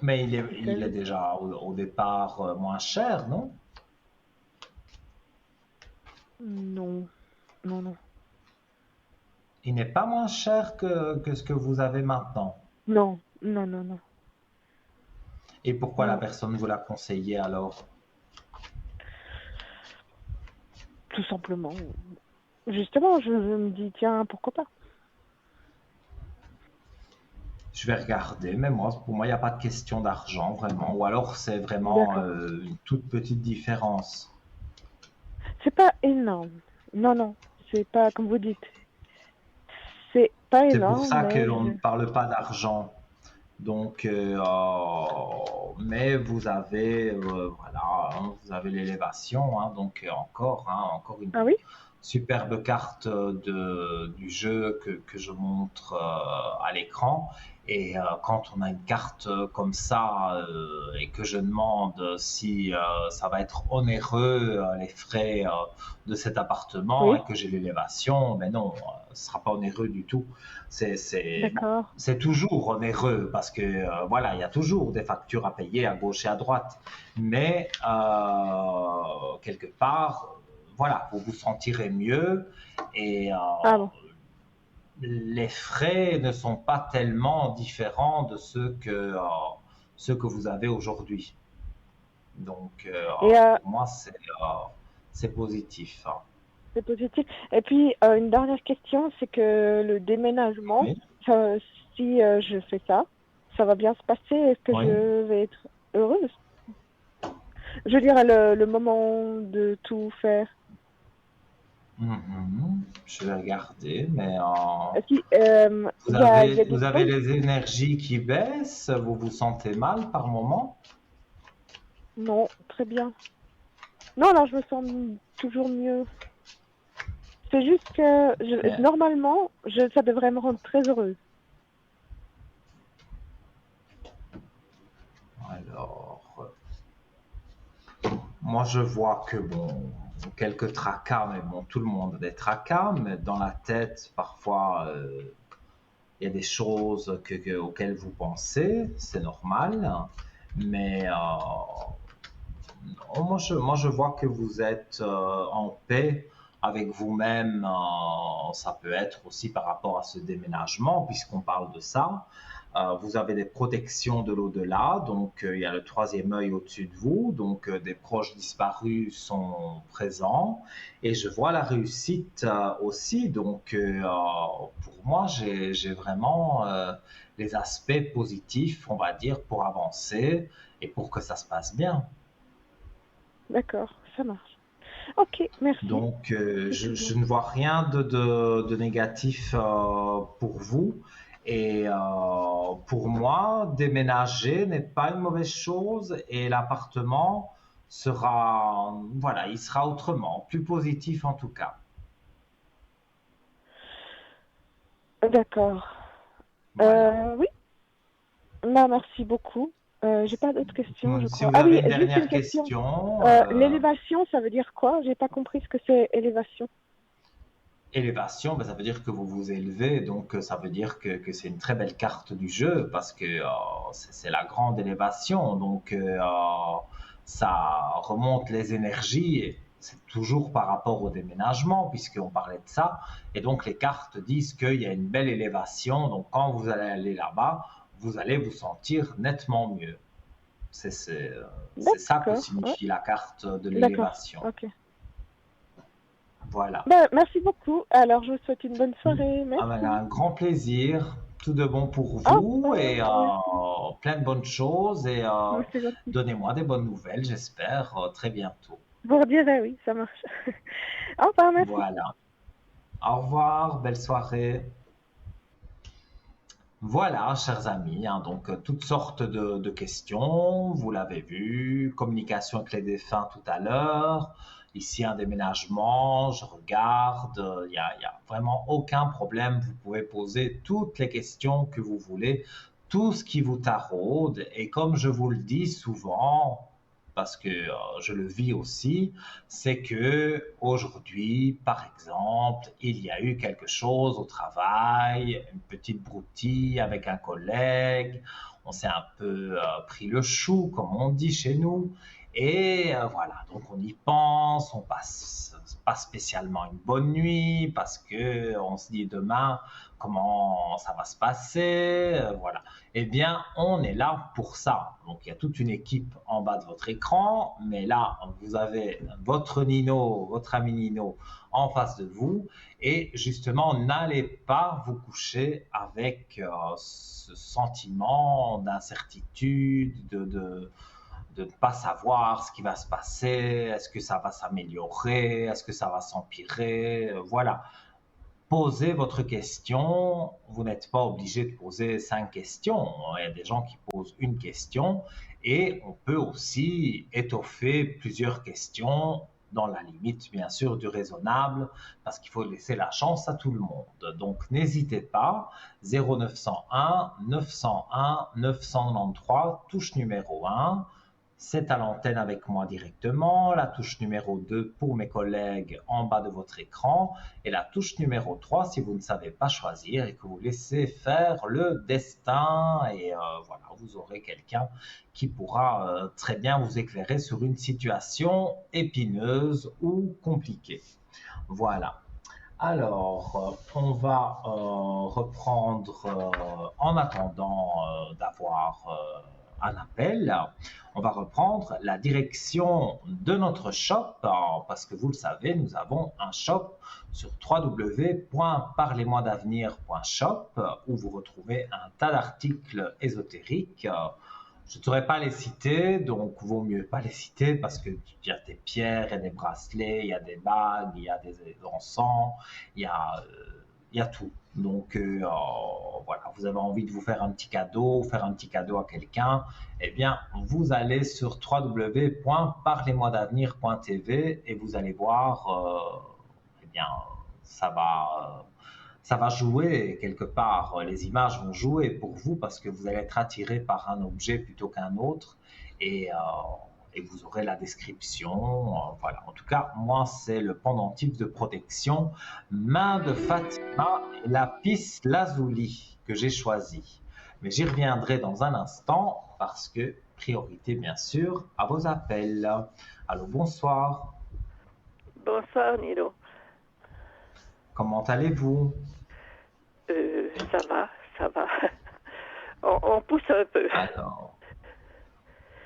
Mais si il c'est est juste. déjà au départ moins cher, non? Non, non, non, Il n'est pas moins cher que ce que vous avez maintenant. non, non, non, non, Et pourquoi la non. personne vous l'a conseillé alors? Tout simplement. Justement, je me dis tiens, pourquoi pas. Je vais regarder, mais moi, pour moi, il n'y a pas de question d'argent, vraiment. Ou alors, c'est vraiment D'accord. une toute petite différence. C'est pas énorme. Non, non, c'est pas comme vous dites. C'est pas C'est pour énorme, ça mais qu'on ne parle pas d'argent. Donc, mais vous avez, voilà, hein, vous avez l'élévation, hein, donc encore, hein, encore une ah oui? superbe carte du jeu que je montre à l'écran. Et quand on a une carte comme ça et que je demande si ça va être onéreux, les frais de cet appartement, Oui, et que j'ai l'élévation, mais non, ce ne sera pas onéreux du tout. Bon, d'accord. c'est toujours onéreux parce que voilà, il y a toujours des factures à payer à gauche et à droite. Mais quelque part, voilà, vous vous sentirez mieux et Ah bon. les frais ne sont pas tellement différents de ceux que vous avez aujourd'hui. Donc, Et pour moi, c'est positif, hein. c'est positif. Et puis, une dernière question, c'est que le déménagement, Oui, euh, si je fais ça, ça va bien se passer? Est-ce que oui. je vais être heureuse? Je veux dire, le moment de tout faire. Mhm. Je vais regarder, mais Est-ce qu'il il y a des vous avez choses? les énergies qui baissent, vous vous sentez mal par moment? Non, très bien. Non, là, je me sens toujours mieux. C'est juste que, Mais normalement, ça devrait me rendre très heureuse. alors, moi je vois que bon, quelques tracas, mais bon, tout le monde a des tracas, mais dans la tête, parfois, il y a des choses auxquelles vous pensez, c'est normal, mais moi je vois que vous êtes en paix avec vous-même. Ça peut être aussi par rapport à ce déménagement, puisqu'on parle de ça. Vous avez des protections de l'au-delà, donc il y a le troisième œil au-dessus de vous, donc des proches disparus sont présents, et je vois la réussite aussi, donc pour moi j'ai vraiment les aspects positifs, on va dire, pour avancer et pour que ça se passe bien. D'accord, ça marche. Ok, merci. Donc, C'est tout je bon. ne vois rien de négatif pour vous. Et pour moi, déménager n'est pas une mauvaise chose et l'appartement sera, voilà, il sera autrement, plus positif en tout cas. D'accord. Voilà. Oui, bah, merci beaucoup. J'ai pas d'autres questions, je Si crois. vous Ah oui, avez une juste une dernière question. question, L'élévation, ça veut dire quoi? J'ai pas compris ce que c'est élévation. élévation, ben, ça veut dire que vous vous élevez, donc ça veut dire que c'est une très belle carte du jeu parce que c'est la grande élévation, donc ça remonte les énergies et c'est toujours par rapport au déménagement puisqu'on parlait de ça, et donc les cartes disent qu'il y a une belle élévation, donc quand vous allez aller là-bas, vous allez vous sentir nettement mieux. C'est ça que D'accord. Ouais. signifie la carte de D'accord. l'élévation. Ok. Voilà. Ben, merci beaucoup. Alors, je vous souhaite une bonne soirée. Ah ben, Merci. un grand plaisir, tout de bon pour Au vous et revoir. Merci. plein de bonnes choses et C'est gentil. donnez-moi des bonnes nouvelles, j'espère, très bientôt. Vous redirez, oui, ça marche. Au revoir, merci. Voilà. Au revoir, belle soirée. Voilà, chers amis, hein, donc toutes sortes de questions, vous l'avez vu, communication avec les défunts tout à l'heure, ici un déménagement, je regarde, y a vraiment aucun problème, vous pouvez poser toutes les questions que vous voulez, tout ce qui vous taraude, et comme je vous le dis souvent, parce que je le vis aussi, c'est que aujourd'hui, par exemple, il y a eu quelque chose au travail, une petite broutille avec un collègue, on s'est un peu pris le chou, comme on dit chez nous, et voilà, donc on y pense, on passe pas spécialement une bonne nuit parce que on se dit demain comment ça va se passer, voilà. Eh bien, on est là pour ça. Donc, il y a toute une équipe en bas de votre écran, mais là, vous avez votre Nino, votre ami Nino en face de vous. Et justement, n'allez pas vous coucher avec ce sentiment d'incertitude, de ne pas savoir ce qui va se passer, est-ce que ça va s'améliorer, est-ce que ça va s'empirer, voilà. Posez votre question. Vous n'êtes pas obligé de poser 5 questions. Il y a des gens qui posent une question et on peut aussi étoffer plusieurs questions dans la limite, bien sûr, du raisonnable parce qu'il faut laisser la chance à tout le monde. Donc, n'hésitez pas. 0901 901 993, touche numéro 1. C'est à l'antenne avec moi directement, la touche numéro 2 pour mes collègues en bas de votre écran et la touche numéro 3 si vous ne savez pas choisir et que vous laissez faire le destin et voilà, vous aurez quelqu'un qui pourra très bien vous éclairer sur une situation épineuse ou compliquée. Voilà. Alors, on va reprendre en attendant d'avoir un appel. On va reprendre la direction de notre shop parce que vous le savez, nous avons un shop sur www.parlez-moi-d'avenir.shop où vous retrouvez un tas d'articles ésotériques. Je ne saurais pas les citer, donc vaut mieux pas les citer parce qu'il y a des pierres et des bracelets, il y a des bagues, il y a des encens, il y a tout. Donc voilà, vous avez envie de vous faire un petit cadeau, faire un petit cadeau à quelqu'un, eh bien vous allez sur www.parlez-moi-d'avenir.tv et vous allez voir, eh bien ça va jouer quelque part. Les images vont jouer pour vous parce que vous allez être attiré par un objet plutôt qu'un autre et, et vous aurez la description. Voilà. En tout cas, moi, c'est le pendentif de protection main de Fatima et lapis lazuli que j'ai choisi. Mais j'y reviendrai dans un instant parce que priorité, bien sûr, à vos appels. Allô, bonsoir. Bonsoir, Nilo. Comment allez-vous? Ça va. On pousse un peu.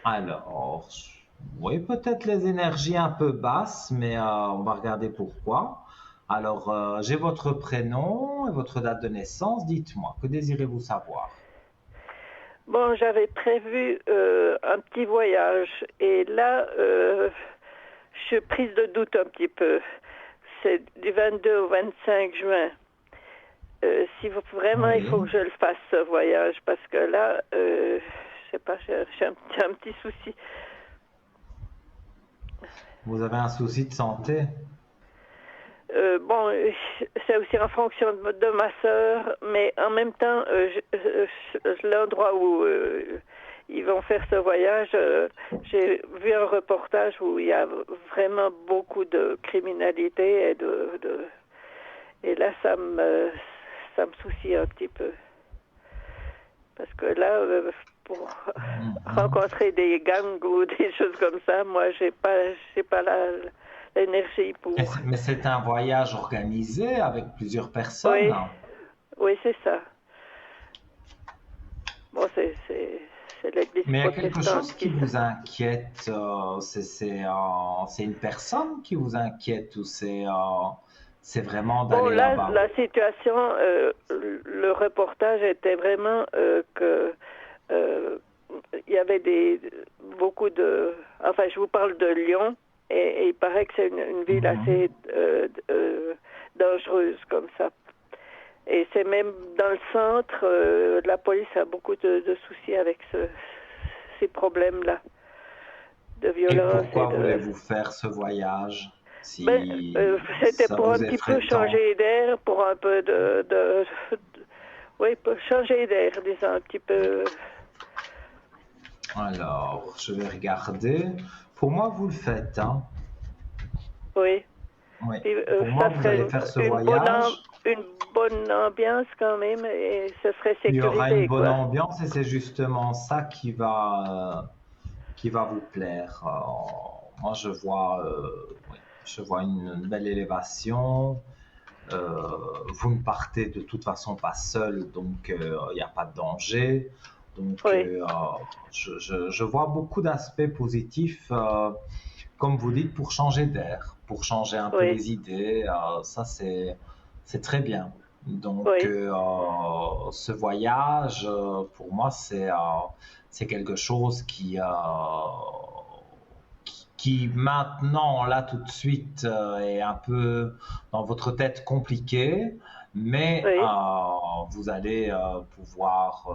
Alors, oui, peut-être les énergies un peu basses, mais on va regarder pourquoi. Alors, j'ai votre prénom et votre date de naissance. Dites-moi, que désirez-vous savoir? Bon, j'avais prévu un petit voyage et là, je suis prise de doute un petit peu. C'est du 22 au 25 juin. Si vous, vraiment, Oui. il faut que je le fasse, ce voyage, parce que là, je sais pas, j'ai un petit souci. Vous avez un souci de santé? Bon, c'est aussi en fonction de ma sœur, mais en même temps, l'endroit où ils vont faire ce voyage, j'ai vu un reportage où il y a vraiment beaucoup de criminalité Et là, ça me soucie un petit peu. Parce que là, pour rencontrer des gangs ou des choses comme ça, moi, j'ai pas l'énergie pour. Mais c'est un voyage organisé avec plusieurs personnes. Oui, oui, c'est ça. Bon, c'est l'église Mais il y a quelque protestante chose qui vous inquiète. C'est une personne qui vous inquiète ou c'est vraiment Bon, d'aller là, là-bas? la situation, le reportage était vraiment que il y avait beaucoup de. Enfin, je vous parle de Lyon, et il paraît que c'est une ville assez dangereuse comme ça. Et c'est même dans le centre, la police a beaucoup de soucis avec ces problèmes-là de Et violence. pourquoi voulez-vous faire ce voyage Ben, si c'était ça pour un vous petit peu effraie tant? changer d'air, pour un peu oui, pour changer d'air, disons un petit peu. Alors, je vais regarder. Pour moi, vous le faites, hein? Oui. Oui. Puis, Pour moi, ça vous serait allez faire ce une voyage. une bonne ambiance quand même, et ce serait Il y aura une sécurisé, bonne quoi. ambiance et c'est justement ça qui va vous plaire. Moi, oui, je vois une belle élévation. Vous ne partez de toute façon pas seul, donc il n'y a pas de danger. Donc, Oui, je vois beaucoup d'aspects positifs, comme vous dites, pour changer d'air, pour changer un peu oui, les idées. Ça, c'est très bien. Donc, oui. ce voyage, pour moi, c'est quelque chose qui maintenant, là, tout de suite, est un peu dans votre tête compliqué, mais Oui. vous allez pouvoir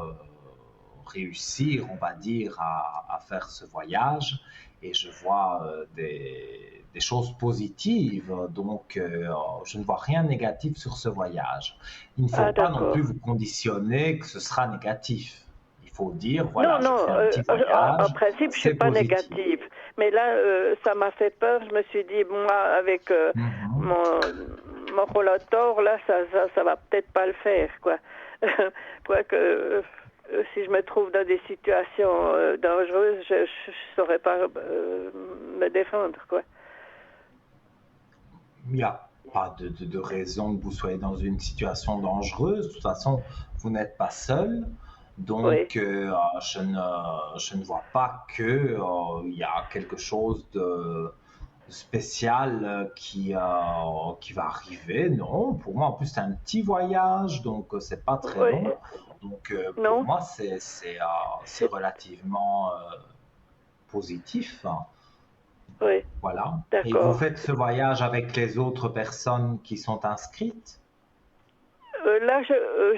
réussir, on va dire, à faire ce voyage. Et je vois des choses positives, donc je ne vois rien de négatif sur ce voyage. Il ne faut Ah, pas non d'accord. plus vous conditionner que ce sera négatif. Il faut dire, Non, voilà, je non, fais un petit en voyage, principe, je suis c'est pas positif. négative. Mais là, ça m'a fait peur. Je me suis dit, moi, avec Mhm. mon rollator, là, ça va peut-être pas le faire, quoi. Quoique, si je me trouve dans des situations dangereuses, je saurais pas me défendre, quoi. Il n'y a pas de raison que vous soyez dans une situation dangereuse. De toute façon, vous n'êtes pas seul. Oui, Donc, je ne vois pas qu'il y a quelque chose de spécial qui va arriver. Non, pour moi, en plus, c'est un petit voyage, donc c'est pas très oui, long. Donc, pour non, moi, c'est c'est, relativement positif. oui, Voilà. Et vous d'accord. faites ce voyage avec les autres personnes qui sont inscrites? Là,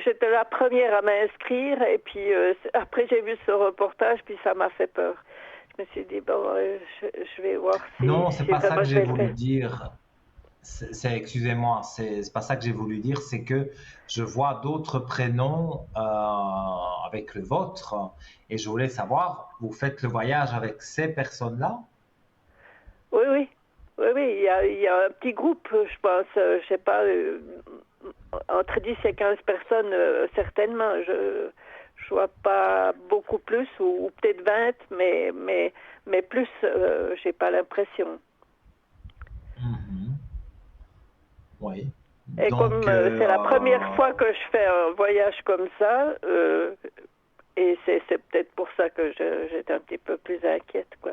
j'étais la première à m'inscrire, et puis après j'ai vu ce reportage, puis ça m'a fait peur. Je me suis dit, bon, je vais voir Non, c'est si pas ça vraiment que je j'ai vais le voulu faire. dire. Excusez-moi, c'est pas ça que j'ai voulu dire. C'est que je vois d'autres prénoms avec le vôtre et je voulais savoir, vous faites le voyage avec ces personnes-là? Oui, oui, oui, oui, il y a un petit groupe, je pense, je sais pas, entre 10 et 15 personnes, certainement. Je vois pas beaucoup plus, ou peut-être 20, mais plus, j'ai pas l'impression. Mhm. Oui. Et Donc, comme c'est la première fois que je fais un voyage comme ça, et c'est peut-être pour ça que j'étais un petit peu plus inquiète, quoi.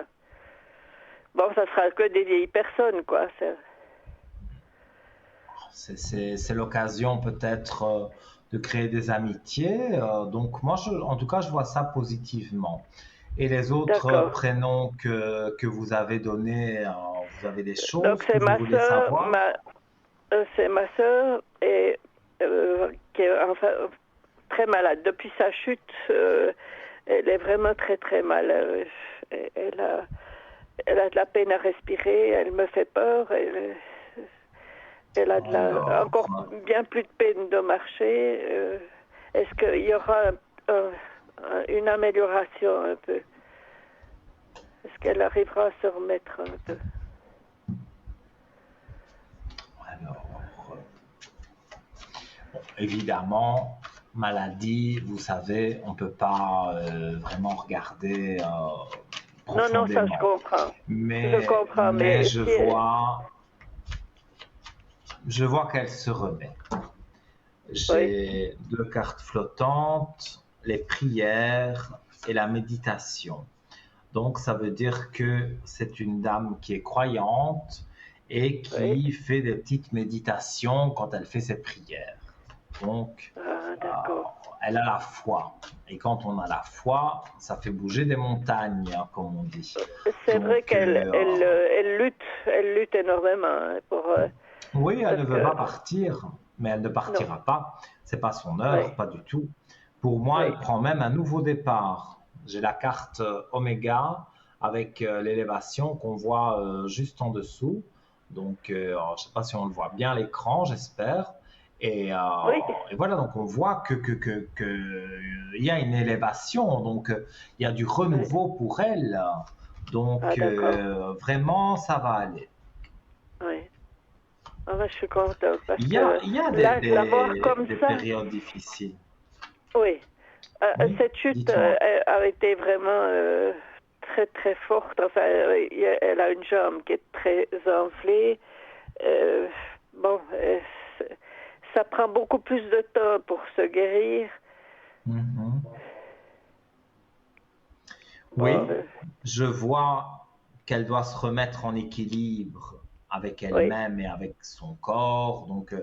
Bon, ça sera que des vieilles personnes, quoi. c'est l'occasion peut-être de créer des amitiés. Donc, moi, en tout cas, je vois ça positivement. Et les autres D'accord. prénoms que vous avez donnés, vous avez des Donc choses que vous voulez savoir? c'est ma sœur, et qui est enfin très malade. Depuis sa chute, elle est vraiment très très mal. Elle a de la peine à respirer. Elle me fait peur. Elle a Alors, encore bien plus de peine de marcher. Est-ce qu'il y aura une amélioration un peu? Est-ce qu'elle arrivera à se remettre un peu? alors, Bon, évidemment, maladie, vous savez, on ne peut pas vraiment regarder Non, non, ça je profondément. comprends. Je Mais, comprends, mais mais je vois qu'elle se remet. oui, J'ai 2 cartes flottantes, les prières et la méditation. Donc, ça veut dire que c'est une dame qui est croyante et oui. qui fait des petites méditations quand elle fait ses prières. Donc, Ah, euh, d'accord. elle a la foi. Et quand on a la foi, ça fait bouger des montagnes, hein, comme on dit. C'est vrai Donc, elle lutte énormément hein, pour oui, elle parce ne veut que pas partir, mais elle ne non, partira pas. C'est pas son heure, oui, pas du tout. Pour moi, oui, elle prend même un nouveau départ. J'ai la carte Oméga avec l'élévation qu'on voit juste en dessous. Donc, alors, je ne sais pas si on le voit bien à l'écran, j'espère. Et, euh, oui. et voilà, donc on voit il y a une élévation, donc il y a du Oui. renouveau pour elle. Ah, Donc, d'accord. vraiment, ça va aller. Oui. Ah, ben, je suis contente parce Il que y a là, la voir comme des ça, périodes difficiles. oui. Oui, Cette chute dites-moi. a été vraiment très très forte. Enfin, elle a une jambe qui est très enflée. Euh, bon, ça prend beaucoup plus de temps pour se guérir. Mhm. Bon, Oui, je vois qu'elle doit se remettre en équilibre avec oui. elle-même et avec son corps. Donc,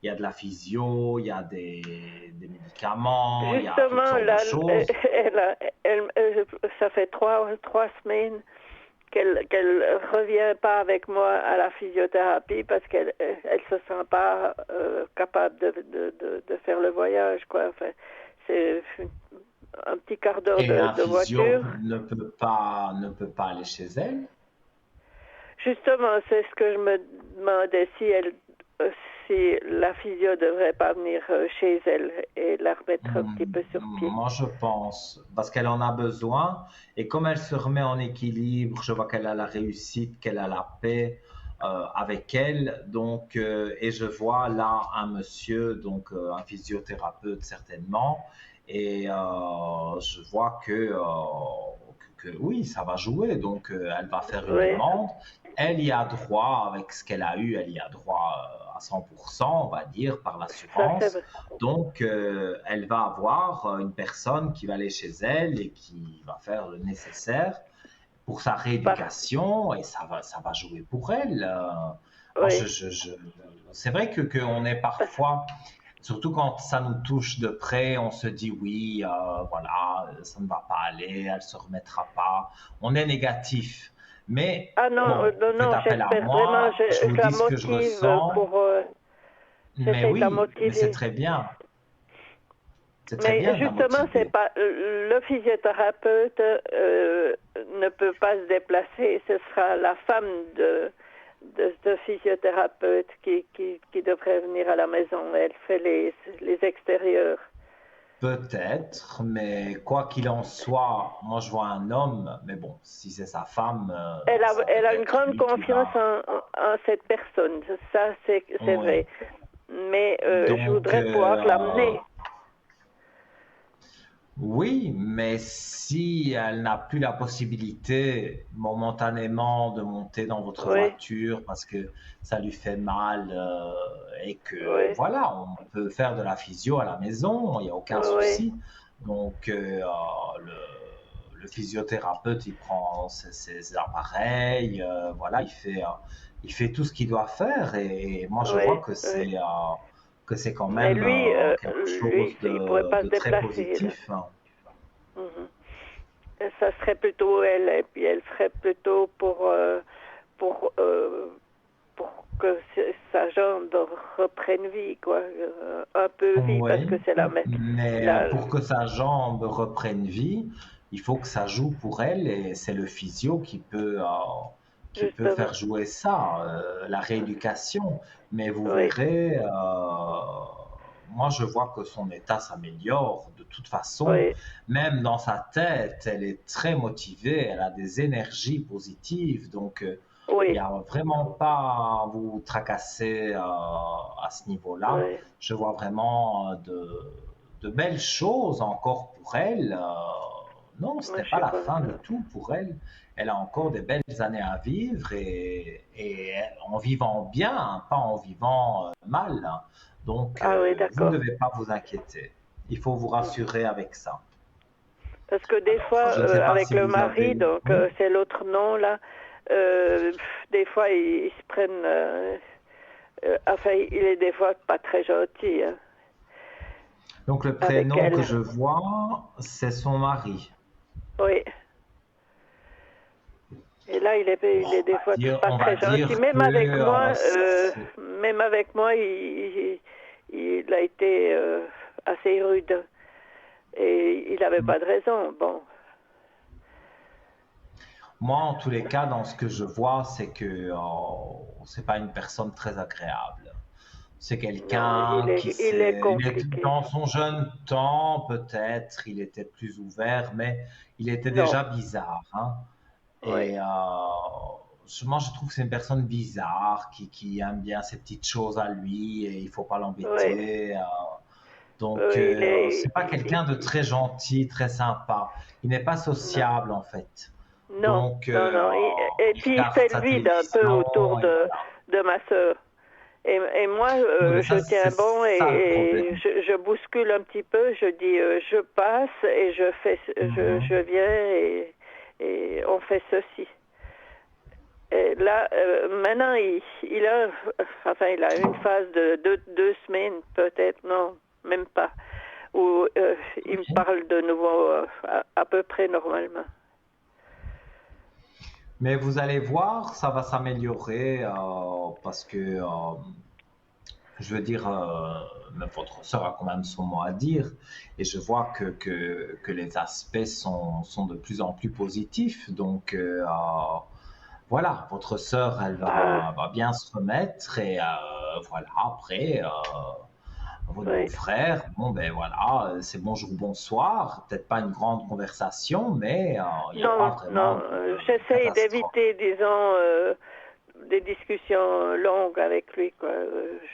il y a de la physio, il y a des médicaments, il y a toutes Justement, sortes de là, choses. ça fait trois semaines qu'elle revient pas avec moi à la physiothérapie parce elle se sent pas capable de faire le voyage, quoi. Enfin, c'est un petit quart d'heure Et un de physio voiture. ne peut pas aller chez elle. Justement, c'est ce que je me demandais euh, si la physio devrait pas venir chez elle et la remettre un petit peu sur pied. Moi, je pense, parce qu'elle en a besoin, et comme elle se remet en équilibre, je vois qu'elle a la réussite, qu'elle a la paix avec elle, donc, et je vois là un monsieur, donc un physiothérapeute certainement, et je vois que oui, ça va jouer, donc elle va faire une Oui, demande, elle y a droit avec ce qu'elle a eu, elle y a droit à 100%, on va dire, par ça c'est l'assurance. vrai. Donc, elle va avoir une personne qui va aller chez elle et qui va faire le nécessaire pour sa Par- rééducation et ça va jouer pour elle. Moi, oui. c'est vrai qu'on est parfois, surtout quand ça nous touche de près, on se dit oui, voilà, ça ne va pas aller, elle ne se remettra pas. On est négatif. Mais Ah non, bon, non, faites non, appel à j'espère vraiment, moi, je vous je la dis ce que je motive ressens, mais j'essaie de la oui, mais c'est motiver. très bien. C'est très Mais bien de la justement, c'est motiver. pas le physiothérapeute ne peut pas se déplacer. Ce sera la femme de physiothérapeute qui devrait venir à la maison. Elle fait les extérieurs. Peut-être, mais quoi qu'il en soit, moi je vois un homme, mais bon, si c'est sa femme, ça peut Elle a une être grande lui qui confiance va. en cette personne. Ça, c'est Oui. vrai. Mais je Donc, voudrais pouvoir l'amener. oui, mais si elle n'a plus la possibilité momentanément de monter dans votre Oui, voiture parce que ça lui fait mal et que oui, voilà, on peut faire de la physio à la maison, il n'y a aucun oui, souci. Donc, le, le physiothérapeute, il prend ses appareils, voilà, il fait tout ce qu'il doit faire et moi je vois oui, oui. que c'est quand Mais même lui, quelque chose il pourrait pas se de très déplacer là. positif, hein. Mhm. Et ça serait plutôt elle, et puis elle serait plutôt pour, pour que sa jambe reprenne vie, quoi, un peu vie, parce Oui, que c'est mais la, pour que sa jambe reprenne vie, il faut que ça joue pour elle et c'est le physio qui peut justement, faire jouer ça, la rééducation. Mais vous oui, verrez, moi je vois que son état s'améliore de toute façon, oui, même dans sa tête, elle est très motivée, elle a des énergies positives, donc Il n'y Oui, a vraiment pas à vous tracasser à ce niveau-là. oui, Je vois vraiment de belles choses encore pour elle. Non, ce moi, n'est je pas sais la pas. fin du tout pour elle. Elle a encore des belles années à vivre et en vivant bien, hein, pas en vivant mal, hein. Donc, Ah oui, vous ne d'accord. devez pas vous inquiéter. Il faut vous Mhm. rassurer avec ça. Parce que des Alors, fois, je ne sais pas avec si le vous mari, avez... donc Oui. c'est l'autre nom là, des fois ils se prennent. Enfin, il est des fois pas très gentil hein, Donc, le avec prénom que elle. je vois, c'est son mari. Oui. Et là, il est des fois pas On va très gentil. dire que Même avec moi, il a été assez rude. Et il n'avait pas de raison. Bon, moi, en tous les cas, dans ce que je vois, c'est que c'est pas une personne très agréable. C'est non, quelqu'un il est il est compliqué. dans son jeune temps, peut-être, il était plus ouvert, mais il était Non, déjà bizarre, hein. oui, Et moi, je trouve que c'est une personne bizarre qui aime bien ses petites choses à lui et il faut pas oui. l'embêter. Donc, Il est, c'est pas quelqu'un de très gentil, très sympa. Il n'est pas non, sociable en fait. non, Donc, non, non. Et il puis il regarde fait le sa vide un peu autour télévision et voilà. de ma sœur. Et moi, Oui, mais je ça, c'est tiens bon ça le et problème. je bouscule un petit peu. Je dis, je passe et je Mhm. viens et on fait ceci. Et là, maintenant, il a une phase de 2 semaines, peut-être, non, même pas, où il me Ok. parle de nouveau à peu près normalement. Mais vous allez voir, ça va s'améliorer parce que, je veux dire, même votre sœur a quand même son mot à dire et je vois que les aspects sont de plus en plus positifs. Donc, voilà, votre sœur, elle Bah, va bien se remettre et voilà, après, votre oui. beau-frère, bon ben voilà, c'est bonjour, bonsoir, peut-être pas une grande conversation, mais il n'y a pas Non, vraiment non, de j'essaye catastrophe. d'éviter, disons, des discussions longues avec lui, quoi.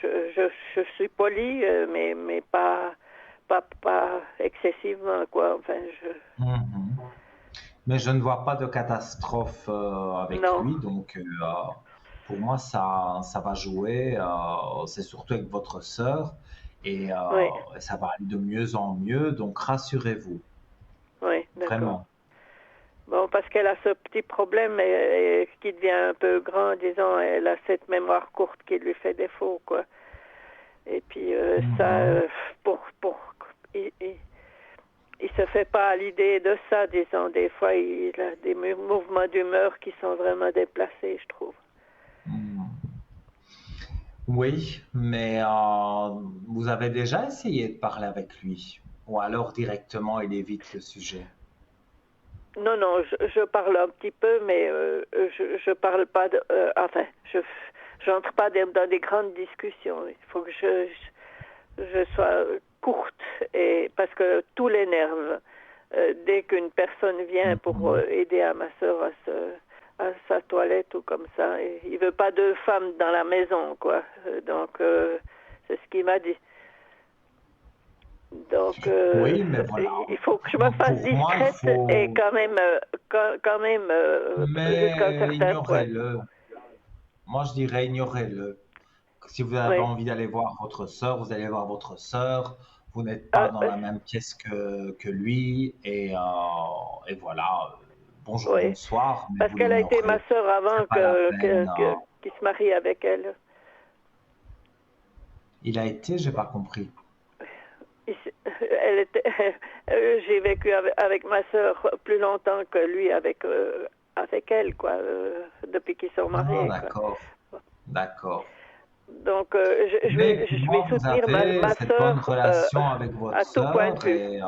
Je suis polie, mais pas excessivement, quoi. Enfin, Mhm. Mais je ne vois pas de catastrophe avec non, lui, donc pour moi ça va jouer. C'est surtout avec votre sœur et oui, ça va aller de mieux en mieux, donc rassurez-vous, oui, d'accord. vraiment. Bon, parce qu'elle a ce petit problème qui devient un peu grand, disons, elle a cette mémoire courte qui lui fait défaut, quoi. Et puis ça, Mhm. pour, il, il se fait pas à l'idée de ça, disons. Des fois, il a des mouvements d'humeur qui sont vraiment déplacés, je trouve. Mhm. Oui, mais vous avez déjà essayé de parler avec lui, ou alors directement il évite le sujet. Non, non, je parle un petit peu, mais je parle pas enfin, j'entre pas dans des grandes discussions. Il faut que je sois courte et parce que tout l'énerve. Dès qu'une personne vient pour Mhm. aider à ma sœur à sa toilette ou comme ça, et il veut pas de femme dans la maison, quoi. Donc c'est ce qu'il m'a dit. Donc, Oui, mais voilà. il faut que je me fasse Pour moi, il discrète et faut... quand même jusqu'à un Mais certain point. ignorez-le. Moi, je dirais ignorez-le. Si vous avez Oui. envie d'aller voir votre sœur, vous allez voir votre sœur. Vous n'êtes pas Ah, dans la même pièce que lui. Et voilà. Bonjour, oui. bonsoir, mais Parce vous qu'elle a été ma l'ignorez. sœur avant C'est pas la peine. qu'il se marie avec elle. Il a été, j'ai pas compris. Elle était, j'ai vécu avec ma sœur plus longtemps que lui avec elle, quoi, depuis qu'ils sont Ah, mariés, quoi. d'accord, d'accord. Donc, Mais je vais moi, vous soutenir avez ma cette bonne sœur relation avec votre à tout point de sœur vue. et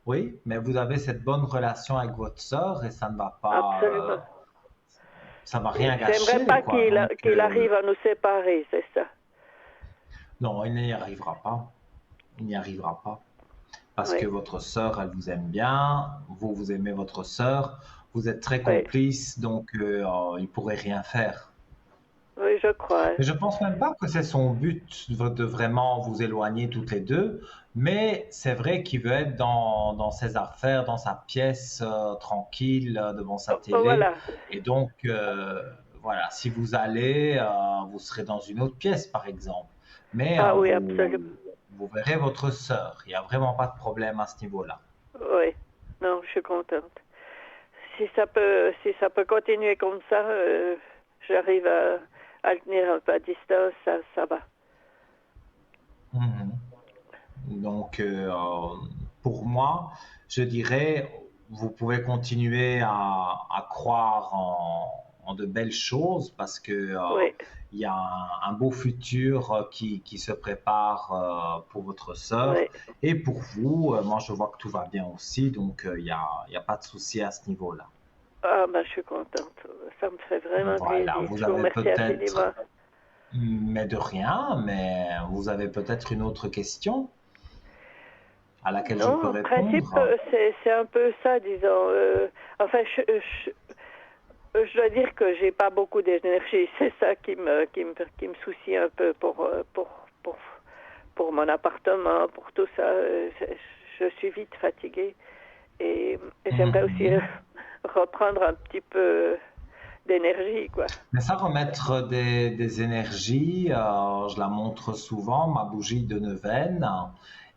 oui, mais vous avez cette bonne relation avec votre sœur et Absolument. ça va rien J'aimerais gâcher, pas quoi. Donc, qu'il arrive à nous séparer, c'est ça. non, il n'y arrivera pas. Il n'y arrivera pas. Parce que Oui, votre sœur, elle vous aime bien, vous aimez votre sœur, Vous êtes très Oui, complices, donc il ne pourrait rien faire. oui, je crois. Mais je pense même pas que c'est son but de vraiment vous éloigner toutes les deux, mais c'est vrai qu'il veut être dans ses affaires, dans sa pièce, tranquille, devant sa télé. Voilà. Et donc, voilà, si vous allez, vous serez dans une autre pièce, par exemple. Mais Ah oui, absolument. vous verrez votre sœur. Il n'y a vraiment pas de problème à ce niveau-là. Oui. Non, je suis contente. Si ça peut continuer comme ça, j'arrive à le tenir un peu à distance, ça va. Mhm. Donc, pour moi, je dirais, vous pouvez continuer à croire en de belles choses parce que Oui, il y a un beau futur qui se prépare pour votre sœur oui. et pour vous. Moi, je vois que tout va bien aussi, donc il y a pas de souci à ce niveau-là. Ah, ben, je suis contente. Ça me fait vraiment Voilà, plaisir. vous Je vous avez remercie infiniment. peut-être, mais de rien, mais vous avez peut-être une autre question à laquelle je peux Non, en principe, répondre. c'est un peu ça, disons. Enfin, je dois dire que j'ai pas beaucoup d'énergie. C'est ça qui me soucie un peu pour, pour mon appartement, pour tout ça. Je suis vite fatiguée et j'aimerais aussi Mhm. reprendre un petit peu d'énergie, quoi. Mais ça, remettre des énergies, je la montre souvent, ma bougie de neuvaine.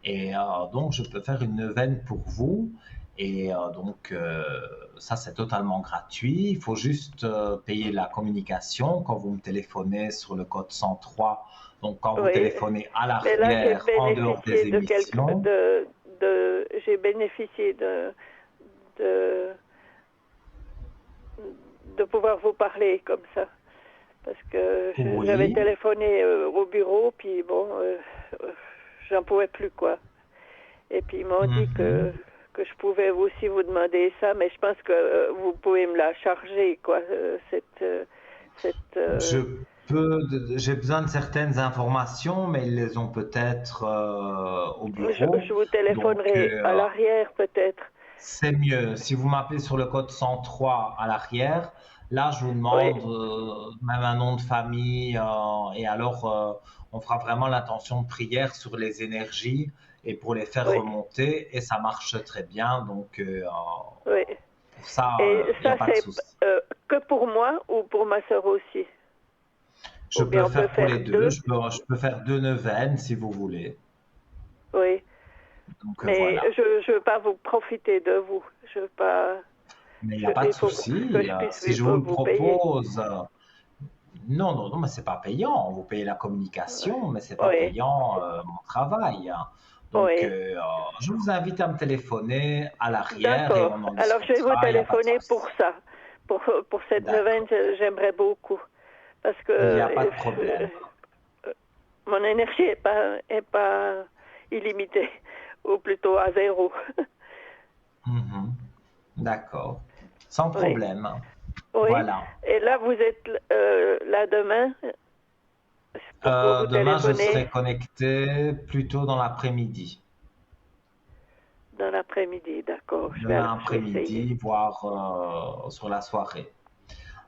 Et donc, je peux faire une neuvaine pour vous. Et donc, ça, c'est totalement gratuit. Il faut juste payer la communication quand vous me téléphonez sur le code 103. Donc, quand vous Oui, téléphonez à mais là j'ai l'arrière, en dehors bénéficié des de quelque émissions, j'ai bénéficié de de pouvoir vous parler comme ça parce que j'avais oui. téléphoné au bureau puis bon euh, j'en pouvais plus quoi. Et puis ils m'ont dit Mhm. que je pouvais aussi vous demander ça, mais je pense que vous pouvez me la charger quoi cette Je peux, j'ai besoin de certaines informations, mais ils les ont peut-être au je bureau. vous Donc, téléphonerai à l'arrière peut-être. c'est mieux. Si vous m'appelez sur le code 103 à l'arrière, là, je vous Oui, demande même un nom de famille. Et alors, on fera vraiment l'intention de prière sur les énergies et pour les faire oui, remonter. Et ça marche très bien. Donc, oui. pour ça, Et il n'y a ça, pas de c'est souci. que pour moi ou pour ma sœur aussi? Je Ou peux bien on peut faire pour faire les deux. deux? Je peux faire deux neuvaines si vous voulez. Oui. Donc Mais voilà. je veux pas vous profiter de vous. Je veux pas. Mais il n'y a pas de Il faut que souci. je puisse Si je vous le vous payer. propose, non, non, non, mais c'est pas payant. Vous payez la communication, mais c'est pas Oui, payant mon travail. Donc, oui. je vous invite à me téléphoner à l'arrière et D'accord. on en Alors je vais vous discutera. Il n'y a pas de téléphoner pour souci. ça. Pour cette neuvaine, D'accord. j'aimerais beaucoup. Parce que Il n'y a pas de problème. mon énergie est pas illimitée. Ou plutôt à zéro. Mhm. D'accord. Sans Oui. problème. Oui. Voilà. Et là, vous êtes là demain pour vous Demain, je téléphoner serai connecté plutôt dans l'après-midi. dans l'après-midi. D'accord. Demain Je vais essayer. après-midi, voire sur la soirée.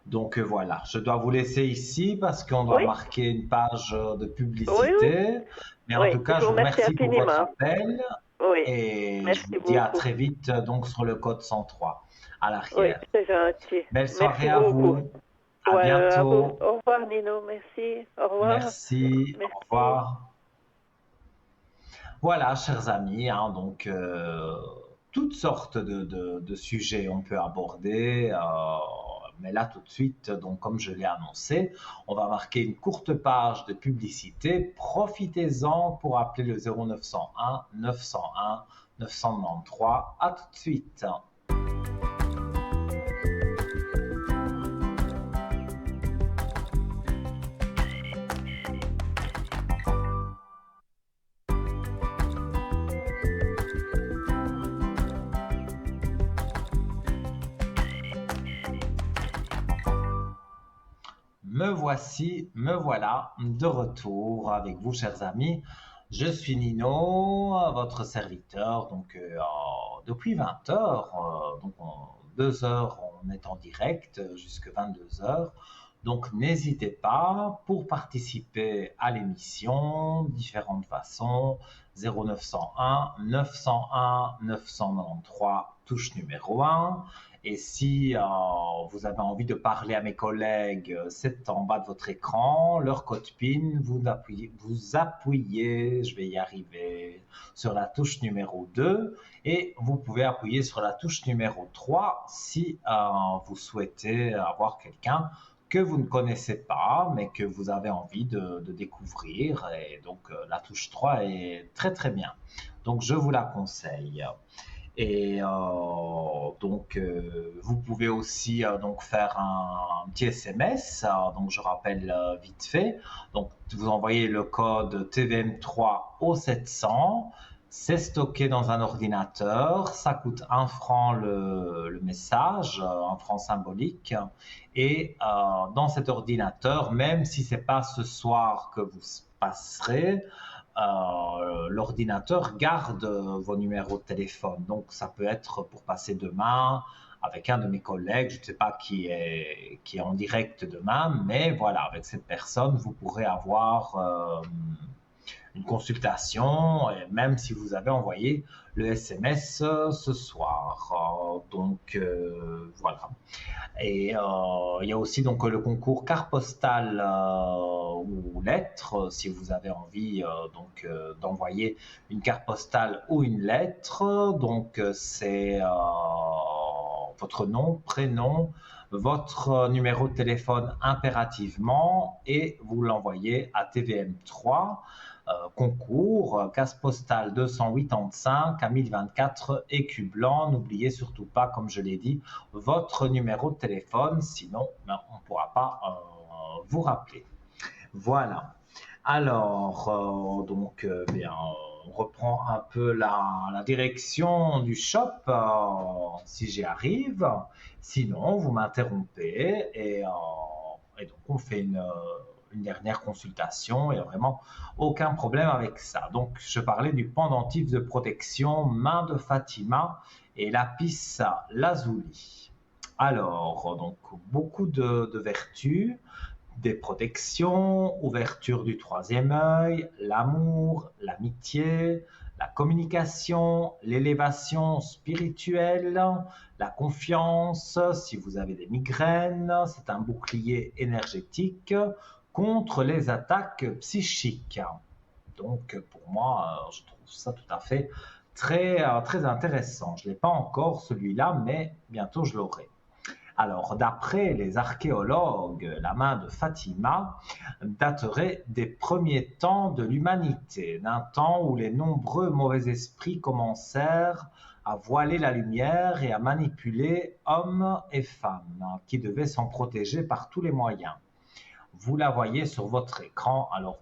Donc voilà, je dois vous laisser ici parce qu'on doit Oui, marquer une page de oui, oui. publicité. Mais en Oui. tout cas, Je je vous vous remercie remercie pour votre infiniment. appel Oui. et je Merci vous dis à beaucoup. très vite donc sur le code 103 à Oui, l'arrière. c'est gentil. Belle Merci soirée à beaucoup. vous. À Ouais, à vous. bientôt. Au revoir, Nino. Merci. Au revoir. Merci. Au Merci. revoir. Voilà, chers amis, hein, donc toutes sortes de sujets on peut aborder, mais là tout de suite, donc comme je l'ai annoncé, on va marquer une courte page de publicité. Profitez-en pour appeler le 0901 901 993. À tout de suite. Me voilà de retour avec vous, chers amis. Je suis Nino, votre serviteur, donc depuis 20 heures, donc en 2 heures, on est en direct jusqu'à 22 heures. Donc n'hésitez pas pour participer à l'émission, différentes façons, 0901 901 993, touche numéro 1. Et si vous avez envie de parler à mes collègues, c'est en bas de votre écran, leur code PIN, vous appuyez, je vais y arriver, sur la touche numéro 2 et vous pouvez appuyer sur la touche numéro 3 si vous souhaitez avoir quelqu'un que vous ne connaissez pas, mais que vous avez envie de découvrir. Et donc, la touche 3 est très, très bien. Donc, je vous la conseille. Et donc, vous pouvez aussi donc faire un petit SMS. Donc, je rappelle vite fait. Donc, vous envoyez le code TVM3 au 700. C'est stocké dans un ordinateur, ça coûte 1 franc le message, 1 franc symbolique. Et dans cet ordinateur, même si ce n'est pas ce soir que vous passerez, l'ordinateur garde vos numéros de téléphone. Donc ça peut être pour passer demain avec un de mes collègues, je ne sais pas qui est en direct demain, mais voilà, avec cette personne, vous pourrez avoir une consultation, et même si vous avez envoyé le SMS ce soir. Donc voilà. Et il y a aussi donc le concours carte postale ou lettre, si vous avez envie d'envoyer une carte postale ou une lettre. Donc c'est votre nom, prénom, votre numéro de téléphone impérativement et vous l'envoyez à TVM3. Concours, case postale 285 à 1024 écu blanc. N'oubliez surtout pas, comme je l'ai dit, votre numéro de téléphone, sinon on ne pourra pas vous rappeler. Voilà. Alors, on reprend un peu la direction du shop, si j'y arrive. Sinon, vous m'interrompez et donc on fait une dernière consultation. Il n'y a vraiment aucun problème avec ça. Donc, je parlais du pendentif de protection main de Fatima et lapis lazuli. Alors, donc, beaucoup de vertus, des protections, ouverture du troisième œil, l'amour, l'amitié, la communication, l'élévation spirituelle, la confiance, si vous avez des migraines, c'est un bouclier énergétique contre les attaques psychiques. Donc pour moi, je trouve ça tout à fait très intéressant. Je ne l'ai pas encore celui-là, mais bientôt je l'aurai. Alors, d'après les archéologues, la main de Fatima daterait des premiers temps de l'humanité, d'un temps où les nombreux mauvais esprits commencèrent à voiler la lumière et à manipuler hommes et femmes, qui devaient s'en protéger par tous les moyens. Vous la voyez sur votre écran. Alors,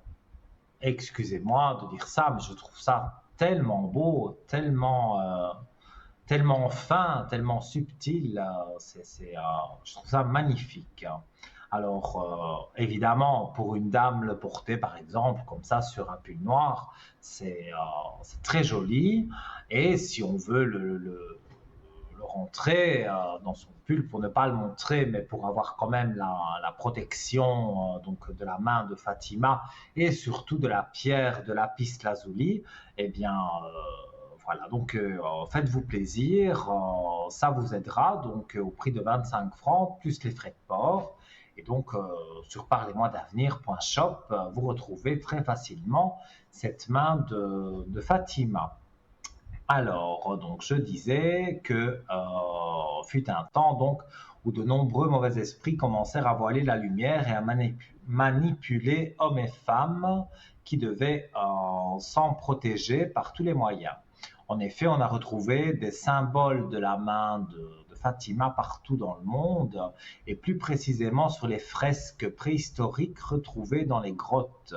excusez-moi de dire ça, mais je trouve ça tellement beau, tellement fin, tellement subtil, je trouve ça magnifique. Alors, évidemment, pour une dame le porter, par exemple, comme ça, sur un pull noir, c'est très joli. Et si on veut le rentrer dans son pull, pour ne pas le montrer, mais pour avoir quand même la protection donc de la main de Fatima et surtout de la pierre de lapis lazuli, eh bien... Voilà, donc faites-vous plaisir, ça vous aidera donc au prix de 25 francs plus les frais de port. Et donc sur parlez-moi-d'avenir.shop, vous retrouvez très facilement cette main de Fatima. Alors, donc je disais que fut un temps donc où de nombreux mauvais esprits commencèrent à voiler la lumière et à manipuler hommes et femmes qui devaient s'en protéger par tous les moyens. En effet, on a retrouvé des symboles de la main de Fatima partout dans le monde, et plus précisément sur les fresques préhistoriques retrouvées dans les grottes.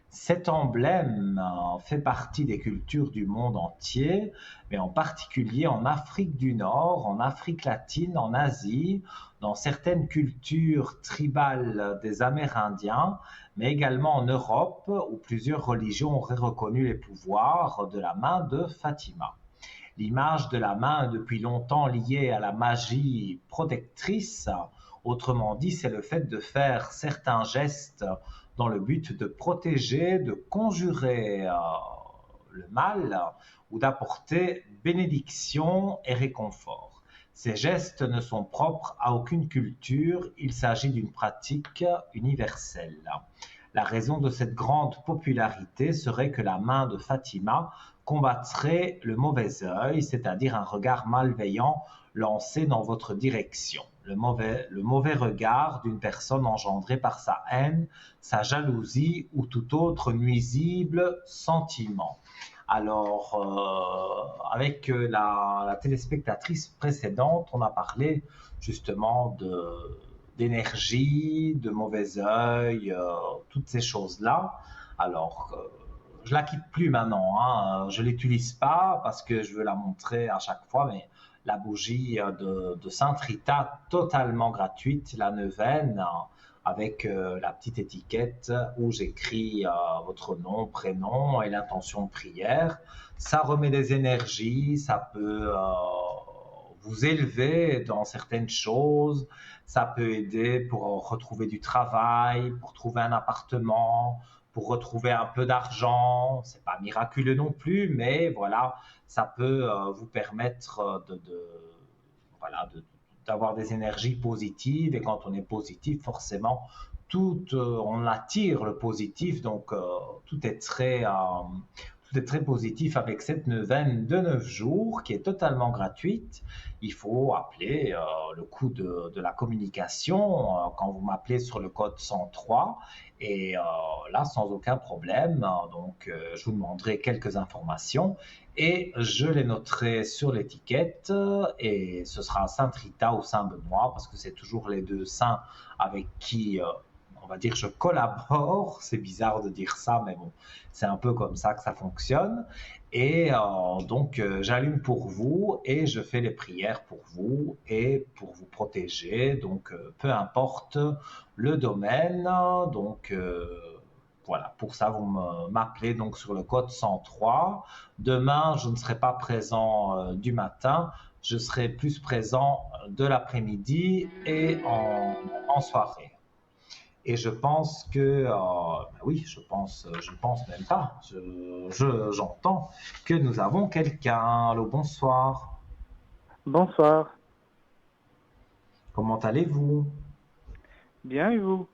Cet emblème fait partie des cultures du monde entier, mais en particulier en Afrique du Nord, en Afrique latine, en Asie, dans certaines cultures tribales des Amérindiens, mais également en Europe, où plusieurs religions auraient reconnu les pouvoirs de la main de Fatima. L'image de la main est depuis longtemps liée à la magie protectrice. Autrement dit, c'est le fait de faire certains gestes dans le but de protéger, de conjurer le mal ou d'apporter bénédiction et réconfort. Ces gestes ne sont propres à aucune culture, il s'agit d'une pratique universelle. La raison de cette grande popularité serait que la main de Fatima combattrait le mauvais œil, c'est-à-dire un regard malveillant lancé dans votre direction. Le mauvais regard d'une personne engendré par sa haine, sa jalousie ou tout autre nuisible sentiment. Alors, avec la téléspectatrice précédente, on a parlé justement d'énergie, de mauvais œil, toutes ces choses-là. Alors, je la quitte plus maintenant, hein. Je l'utilise pas parce que je veux la montrer à chaque fois, mais la bougie de Sainte Rita, totalement gratuite, la neuvaine, avec la petite étiquette où j'écris votre nom, prénom et l'intention de prière. Ça remet des énergies, ça peut vous élever dans certaines choses, ça peut aider pour retrouver du travail, pour trouver un appartement, pour retrouver un peu d'argent. C'est pas miraculeux non plus, mais voilà, ça peut vous permettre voilà, d'avoir des énergies positives. Et quand on est positif, forcément, on attire le positif. Donc, tout est très positif avec cette neuvaine de 9 jours qui est totalement gratuite. Il faut appeler le coût de la communication quand vous m'appelez sur le code 103 et là sans aucun problème. Donc je vous demanderai quelques informations et je les noterai sur l'étiquette et ce sera Sainte Rita ou Saint Benoît parce que c'est toujours les deux saints avec qui on va dire je collabore, c'est bizarre de dire ça, mais bon, c'est un peu comme ça que ça fonctionne. Et donc, j'allume pour vous et je fais les prières pour vous et pour vous protéger. Donc, peu importe le domaine. Donc, voilà, pour ça, vous m'appelez donc sur le code 103. Demain, je ne serai pas présent du matin. Je serai plus présent de l'après-midi et en soirée. Et je pense que, oui, je pense même pas, j'entends que nous avons quelqu'un. Allô, bonsoir. Bonsoir. Comment allez-vous? Bien et vous?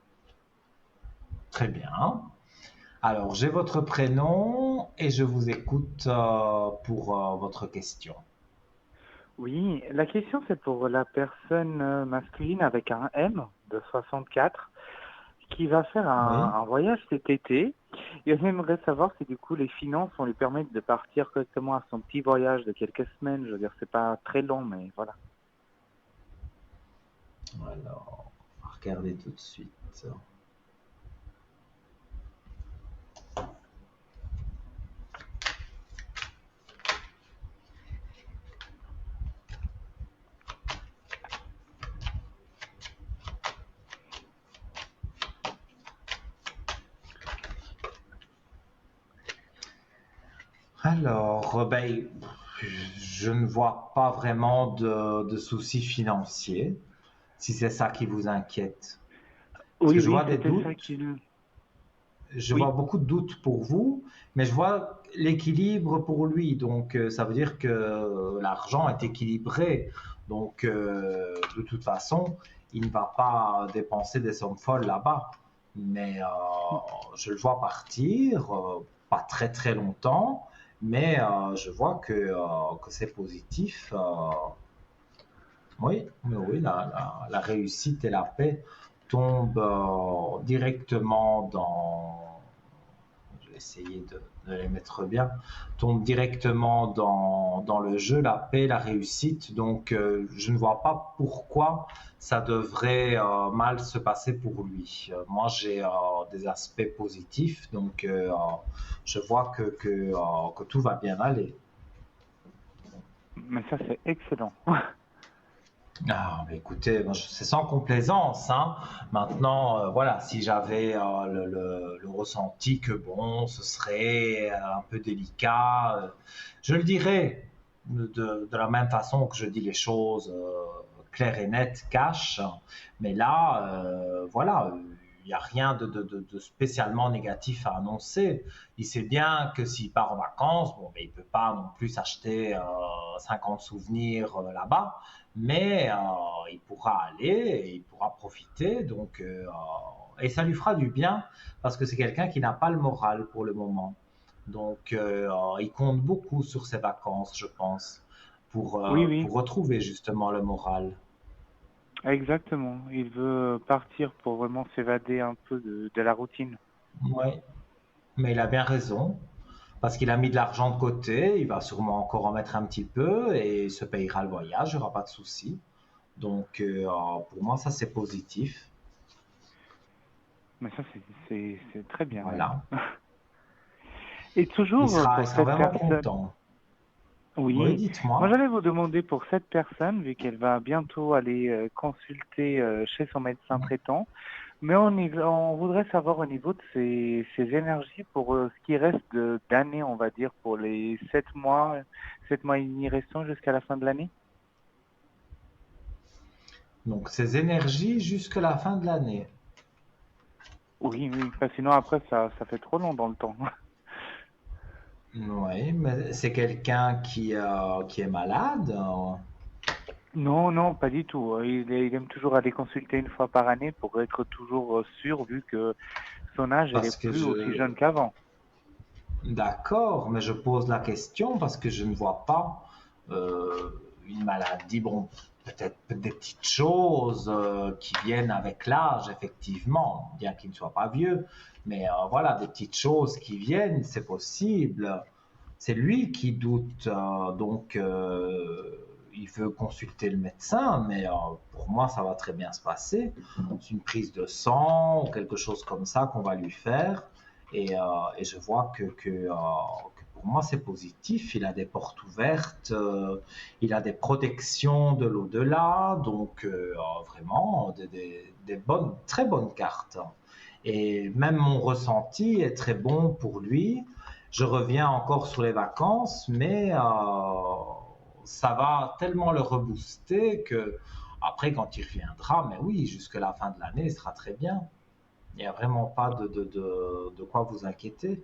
Très bien. Alors, j'ai votre prénom et je vous écoute pour votre question. Oui, la question c'est pour la personne masculine avec un M de 64 qui va faire un voyage cet été. Et on aimerait savoir si du coup les finances vont lui permettre de partir correctement à son petit voyage de quelques semaines. Je veux dire, c'est pas très long, mais voilà. Alors, on va regarder tout de suite. Alors, ben, je ne vois pas vraiment de soucis financiers, si c'est ça qui vous inquiète. Parce que je vois des doutes. Je vois beaucoup de doutes pour vous, mais je vois l'équilibre pour lui. Donc, ça veut dire que l'argent est équilibré. Donc, de toute façon, il ne va pas dépenser des sommes folles là-bas. Mais je le vois partir, pas très très longtemps. Mais je vois que c'est positif. Oui, la réussite et la paix tombent directement dans... Je vais essayer de les mettre bien. Tombent directement dans le jeu, la paix, la réussite. Donc, je ne vois pas pourquoi ça devrait mal se passer pour lui. Moi, j'ai des aspects positifs, donc je vois que tout va bien aller. Mais ça, c'est excellent. Ah, mais écoutez, c'est sans complaisance, hein. Maintenant, voilà, si j'avais le ressenti que bon, ce serait un peu délicat, je le dirais. de la même façon que je dis les choses claires et nettes, cash. Mais là, voilà, il n'y a rien de spécialement négatif à annoncer. Il sait bien que s'il part en vacances, bon, mais il ne peut pas non plus s'acheter 50 souvenirs là-bas, mais il pourra aller et il pourra profiter. Donc, et ça lui fera du bien parce que c'est quelqu'un qui n'a pas le moral pour le moment. Donc, il compte beaucoup sur ses vacances, je pense, Oui, oui, pour retrouver justement le moral. exactement. Il veut partir pour vraiment s'évader un peu de la routine. Oui, mais il a bien raison, parce qu'il a mis de l'argent de côté, il va sûrement encore en mettre un petit peu et il se payera le voyage, il n'y aura pas de souci. Donc, pour moi, ça, c'est positif. Mais ça, c'est très bien même. Voilà. Et toujours Il pour sera cette vraiment personne, content. Oui, oui. Moi, dites-moi. j'allais vous demander pour cette personne, vu qu'elle va bientôt aller consulter chez son médecin traitant, mais on voudrait savoir au niveau de ses énergies pour ce qui reste d'année, on va dire, pour les 7 mois et demi restants jusqu'à la fin de l'année. Donc, ses énergies jusque la fin de l'année. Oui, oui, parce que sinon après, ça fait trop long dans le temps. Oui, mais c'est quelqu'un qui est malade. Non, non, pas du tout. Il aime toujours aller consulter une fois par année pour être toujours sûr, vu que son âge, elle Parce est que plus aussi je, jeune qu'avant. D'accord, mais je pose la question parce que je ne vois pas euh, une maladie. Bon, peut-être des petites choses qui viennent avec l'âge, effectivement, bien qu'il ne soit pas vieux. Mais voilà, des petites choses qui viennent, c'est possible. C'est lui qui doute, donc il veut consulter le médecin, mais pour moi, ça va très bien se passer. C'est une prise de sang ou quelque chose comme ça qu'on va lui faire. Et je vois que pour moi, c'est positif. Il a des portes ouvertes, il a des protections de l'au-delà, donc vraiment des bonnes, très bonnes cartes. Et même mon ressenti est très bon pour lui. Je reviens encore sur les vacances, mais ça va tellement le rebooster que après, quand il reviendra, mais oui, jusque la fin de l'année, il sera très bien. Il n'y a vraiment pas de quoi vous inquiéter.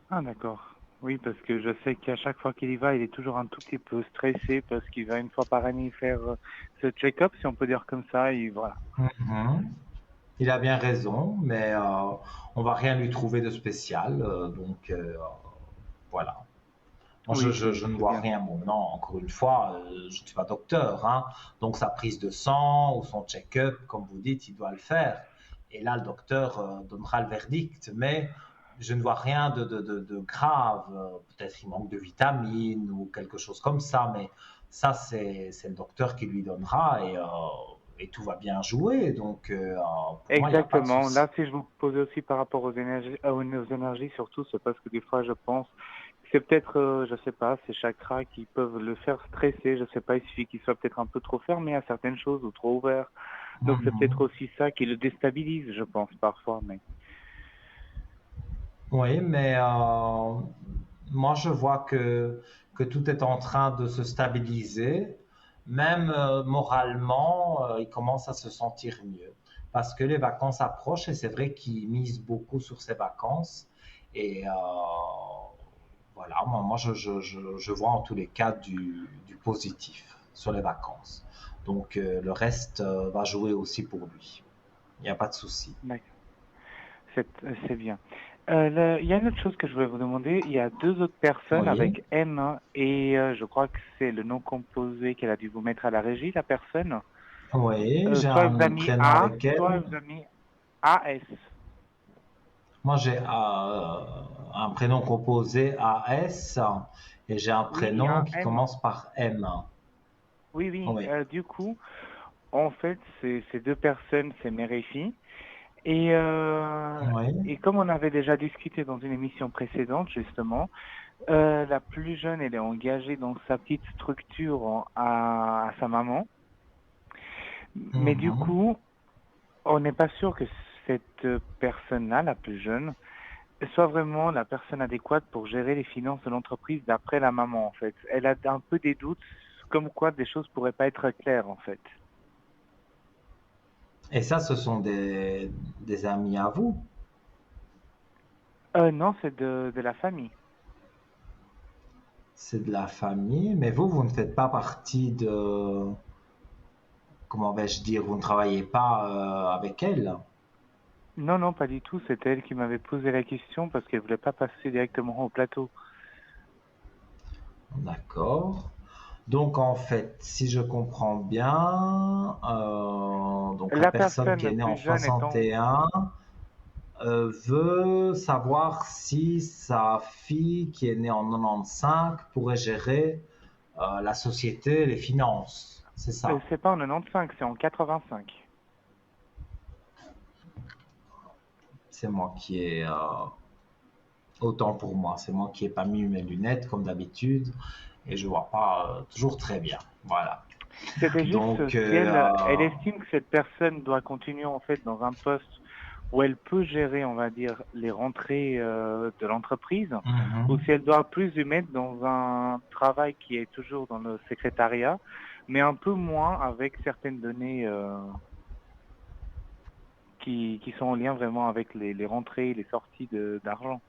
Ah, d'accord. Oui, parce que je sais qu'à chaque fois qu'il y va, il est toujours un tout petit peu stressé parce qu'il va une fois par année faire ce check-up, si on peut dire comme ça, et voilà. Mhm. Il a bien raison, mais on va rien lui trouver de spécial, donc voilà. Moi, Oui, je ne c'est vois bien. rien. Bon, non, encore une fois, je ne suis pas docteur, hein. Donc sa prise de sang ou son check-up, comme vous dites, il doit le faire. Et là, le docteur donnera le verdict, mais je ne vois rien de grave. Peut-être il manque de vitamines ou quelque chose comme ça, mais ça, c'est le docteur qui lui donnera et tout va bien jouer. Donc, pour moi, il n'y a pas de Exactement. souci. Là, si je vous posais aussi par rapport aux énergies surtout, c'est parce que des fois, je pense que c'est peut-être, je sais pas, ces chakras qui peuvent le faire stresser. Je sais pas, il suffit qu'il soit peut-être un peu trop fermé à certaines choses ou trop ouvert. Donc, c'est peut-être Mhm. aussi ça qui le déstabilise, je pense, parfois. Mais Oui, mais moi je vois que tout est en train de se stabiliser. Même moralement, il commence à se sentir mieux. Parce que les vacances approchent et c'est vrai qu'il mise beaucoup sur ses vacances. Et voilà, moi je vois en tous les cas du positif sur les vacances. Donc le reste va jouer aussi pour lui. Il n'y a pas de souci. d'accord, c'est bien. Il y a une autre chose que je voulais vous demander. Il y a deux autres personnes Oui, avec M hein, et je crois que c'est le nom composé qu'elle a dû vous mettre à la régie, la personne. oui, j'ai Soit elle vous a un mis prénom A, avec soit elle. elle vous a mis AS. Moi, j'ai un prénom composé AS et j'ai un Oui, il y a prénom un qui M. commence par M. Oui, oui. Oui. Du coup, en fait, ces deux personnes, c'est mère et fille. Et, Oui. et comme on avait déjà discuté dans une émission précédente, justement, la plus jeune, elle est engagée dans sa petite structure à sa maman. Mais du Mhm. coup, on n'est pas sûr que cette personne-là, la plus jeune, soit vraiment la personne adéquate pour gérer les finances de l'entreprise d'après la maman, en fait. Elle a un peu des doutes, comme quoi des choses pourraient pas être claires, en fait. Et ça, ce sont des amis à vous? Non, c'est de la famille. C'est de la famille, mais vous ne faites pas partie de... Comment vais-je dire? Vous ne travaillez pas avec elle? Non, non, pas du tout. C'était elle qui m'avait posé la question parce qu'elle voulait pas passer directement au plateau. D'accord. Donc en fait, si je comprends bien, donc la La personne qui personne est née en plus jeune étant 61 veut savoir si sa fille qui est née en 95 pourrait gérer la société, les finances. C'est ça. c'est pas en 95, c'est en 85. C'est moi qui ai autant pour moi. C'est moi qui n'ai pas mis mes lunettes comme d'habitude et je vois pas toujours très bien. Voilà. C'était juste Donc, si elle estime que cette personne doit continuer en fait dans un poste où elle peut gérer, on va dire, les rentrées de l'entreprise, ou si elle doit plus y mettre dans un travail qui est toujours dans le secrétariat, mais un peu moins avec certaines données qui sont en lien vraiment avec les rentrées et les sorties d'argent.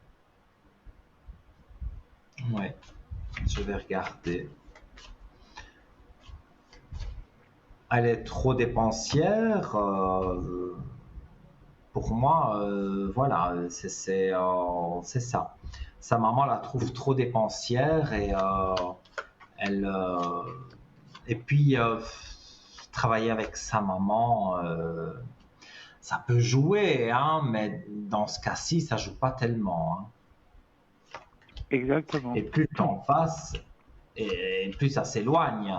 ouais, je vais regarder. Elle est trop dépensière. Pour moi, voilà, c'est ça. Sa maman la trouve trop dépensière et elle et puis travailler avec sa maman, ça peut jouer, hein, mais dans ce cas-ci, ça joue pas tellement. Hein. Exactement. Et plus le temps passe, et plus ça s'éloigne.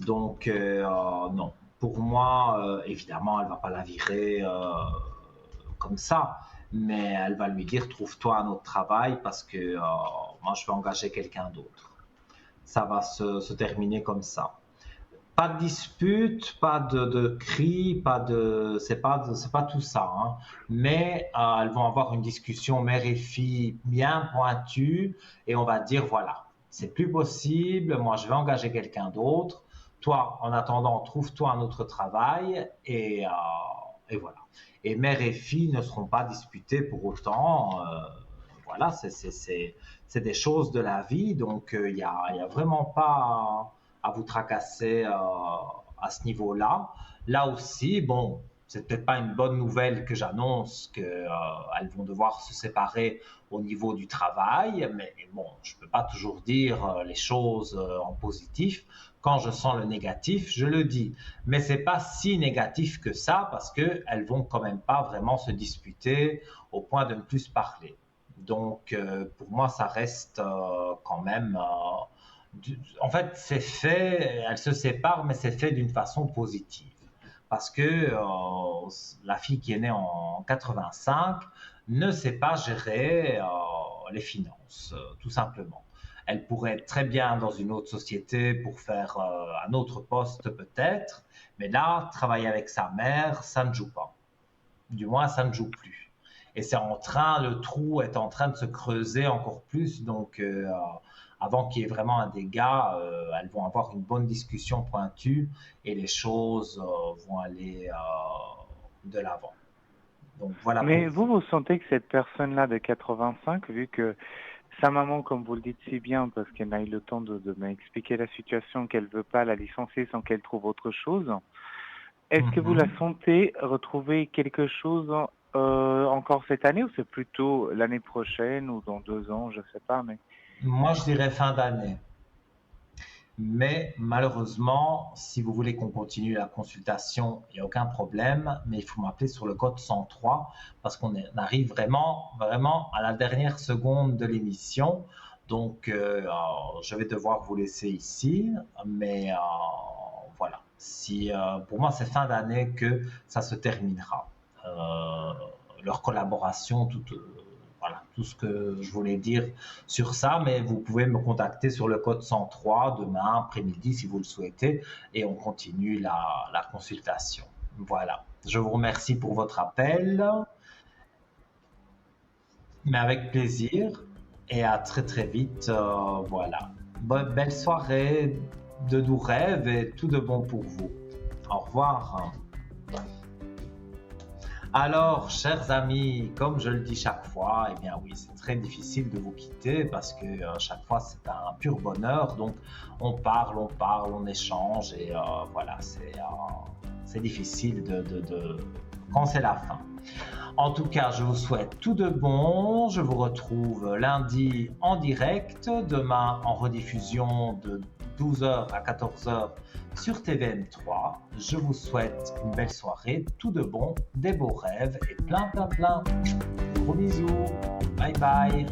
Donc, non. Pour moi, évidemment, elle va pas la virer comme ça, mais elle va lui dire trouve-toi un autre travail parce que moi, je vais engager quelqu'un d'autre. Ça va se terminer comme ça. Pas de dispute, pas de cris, pas de, c'est pas tout ça, hein. Mais elles vont avoir une discussion mère et fille bien pointue et on va dire voilà, c'est plus possible, moi je vais engager quelqu'un d'autre. Toi, en attendant, trouve-toi un autre travail et voilà. Et mère et fille ne seront pas disputées pour autant. Voilà, c'est des choses de la vie, donc il y a vraiment pas à vous tracasser à ce niveau-là. Là aussi, bon, c'est peut-être pas une bonne nouvelle que j'annonce qu'elles vont devoir se séparer au niveau du travail, mais bon, je peux pas toujours dire les choses en positif. Quand je sens le négatif, je le dis. Mais c'est pas si négatif que ça parce qu'elles vont quand même pas vraiment se disputer au point de ne plus se parler. Donc, pour moi, ça reste quand même en fait, c'est fait, elle se sépare, mais c'est fait d'une façon positive. Parce que la fille qui est née en 85 ne sait pas gérer les finances, tout simplement. Elle pourrait être très bien dans une autre société pour faire un autre poste peut-être, mais là, travailler avec sa mère, ça ne joue pas. Du moins, ça ne joue plus. Et le trou est en train de se creuser encore plus, donc avant qu'il y ait vraiment un dégât, elles vont avoir une bonne discussion pointue et les choses vont aller de l'avant. Donc voilà. Mais vous sentez que cette personne-là de 85, vu que sa maman, comme vous le dites si bien, parce qu'elle n'a eu le temps de m'expliquer la situation, qu'elle veut pas la licencier sans qu'elle trouve autre chose, est-ce que vous la sentez retrouver quelque chose encore cette année ou c'est plutôt l'année prochaine ou dans 2 ans, je sais pas, mais... Moi, je dirais fin d'année. Mais malheureusement, si vous voulez qu'on continue la consultation, il n'y a aucun problème, mais il faut m'appeler sur le code 103 parce qu'on arrive vraiment, vraiment à la dernière seconde de l'émission. Donc, je vais devoir vous laisser ici, mais voilà. Pour moi, c'est fin d'année que ça se terminera. Leur collaboration, voilà, tout ce que je voulais dire sur ça, mais vous pouvez me contacter sur le code 103 demain après-midi si vous le souhaitez et on continue la consultation. Voilà. Je vous remercie pour votre appel. Mais avec plaisir et à très très vite. Voilà. Belle soirée, de doux rêves et tout de bon pour vous. Au revoir. Alors, chers amis, comme je le dis chaque fois, eh bien oui, c'est très difficile de vous quitter parce que chaque fois c'est un pur bonheur. Donc, on parle, on échange et voilà, c'est difficile quand c'est la fin. En tout cas, je vous souhaite tout de bon. Je vous retrouve lundi en direct, demain en rediffusion de 12h à 14h sur TVN3. Je vous souhaite une belle soirée, tout de bon, des beaux rêves et plein. Gros bisous. Bye bye.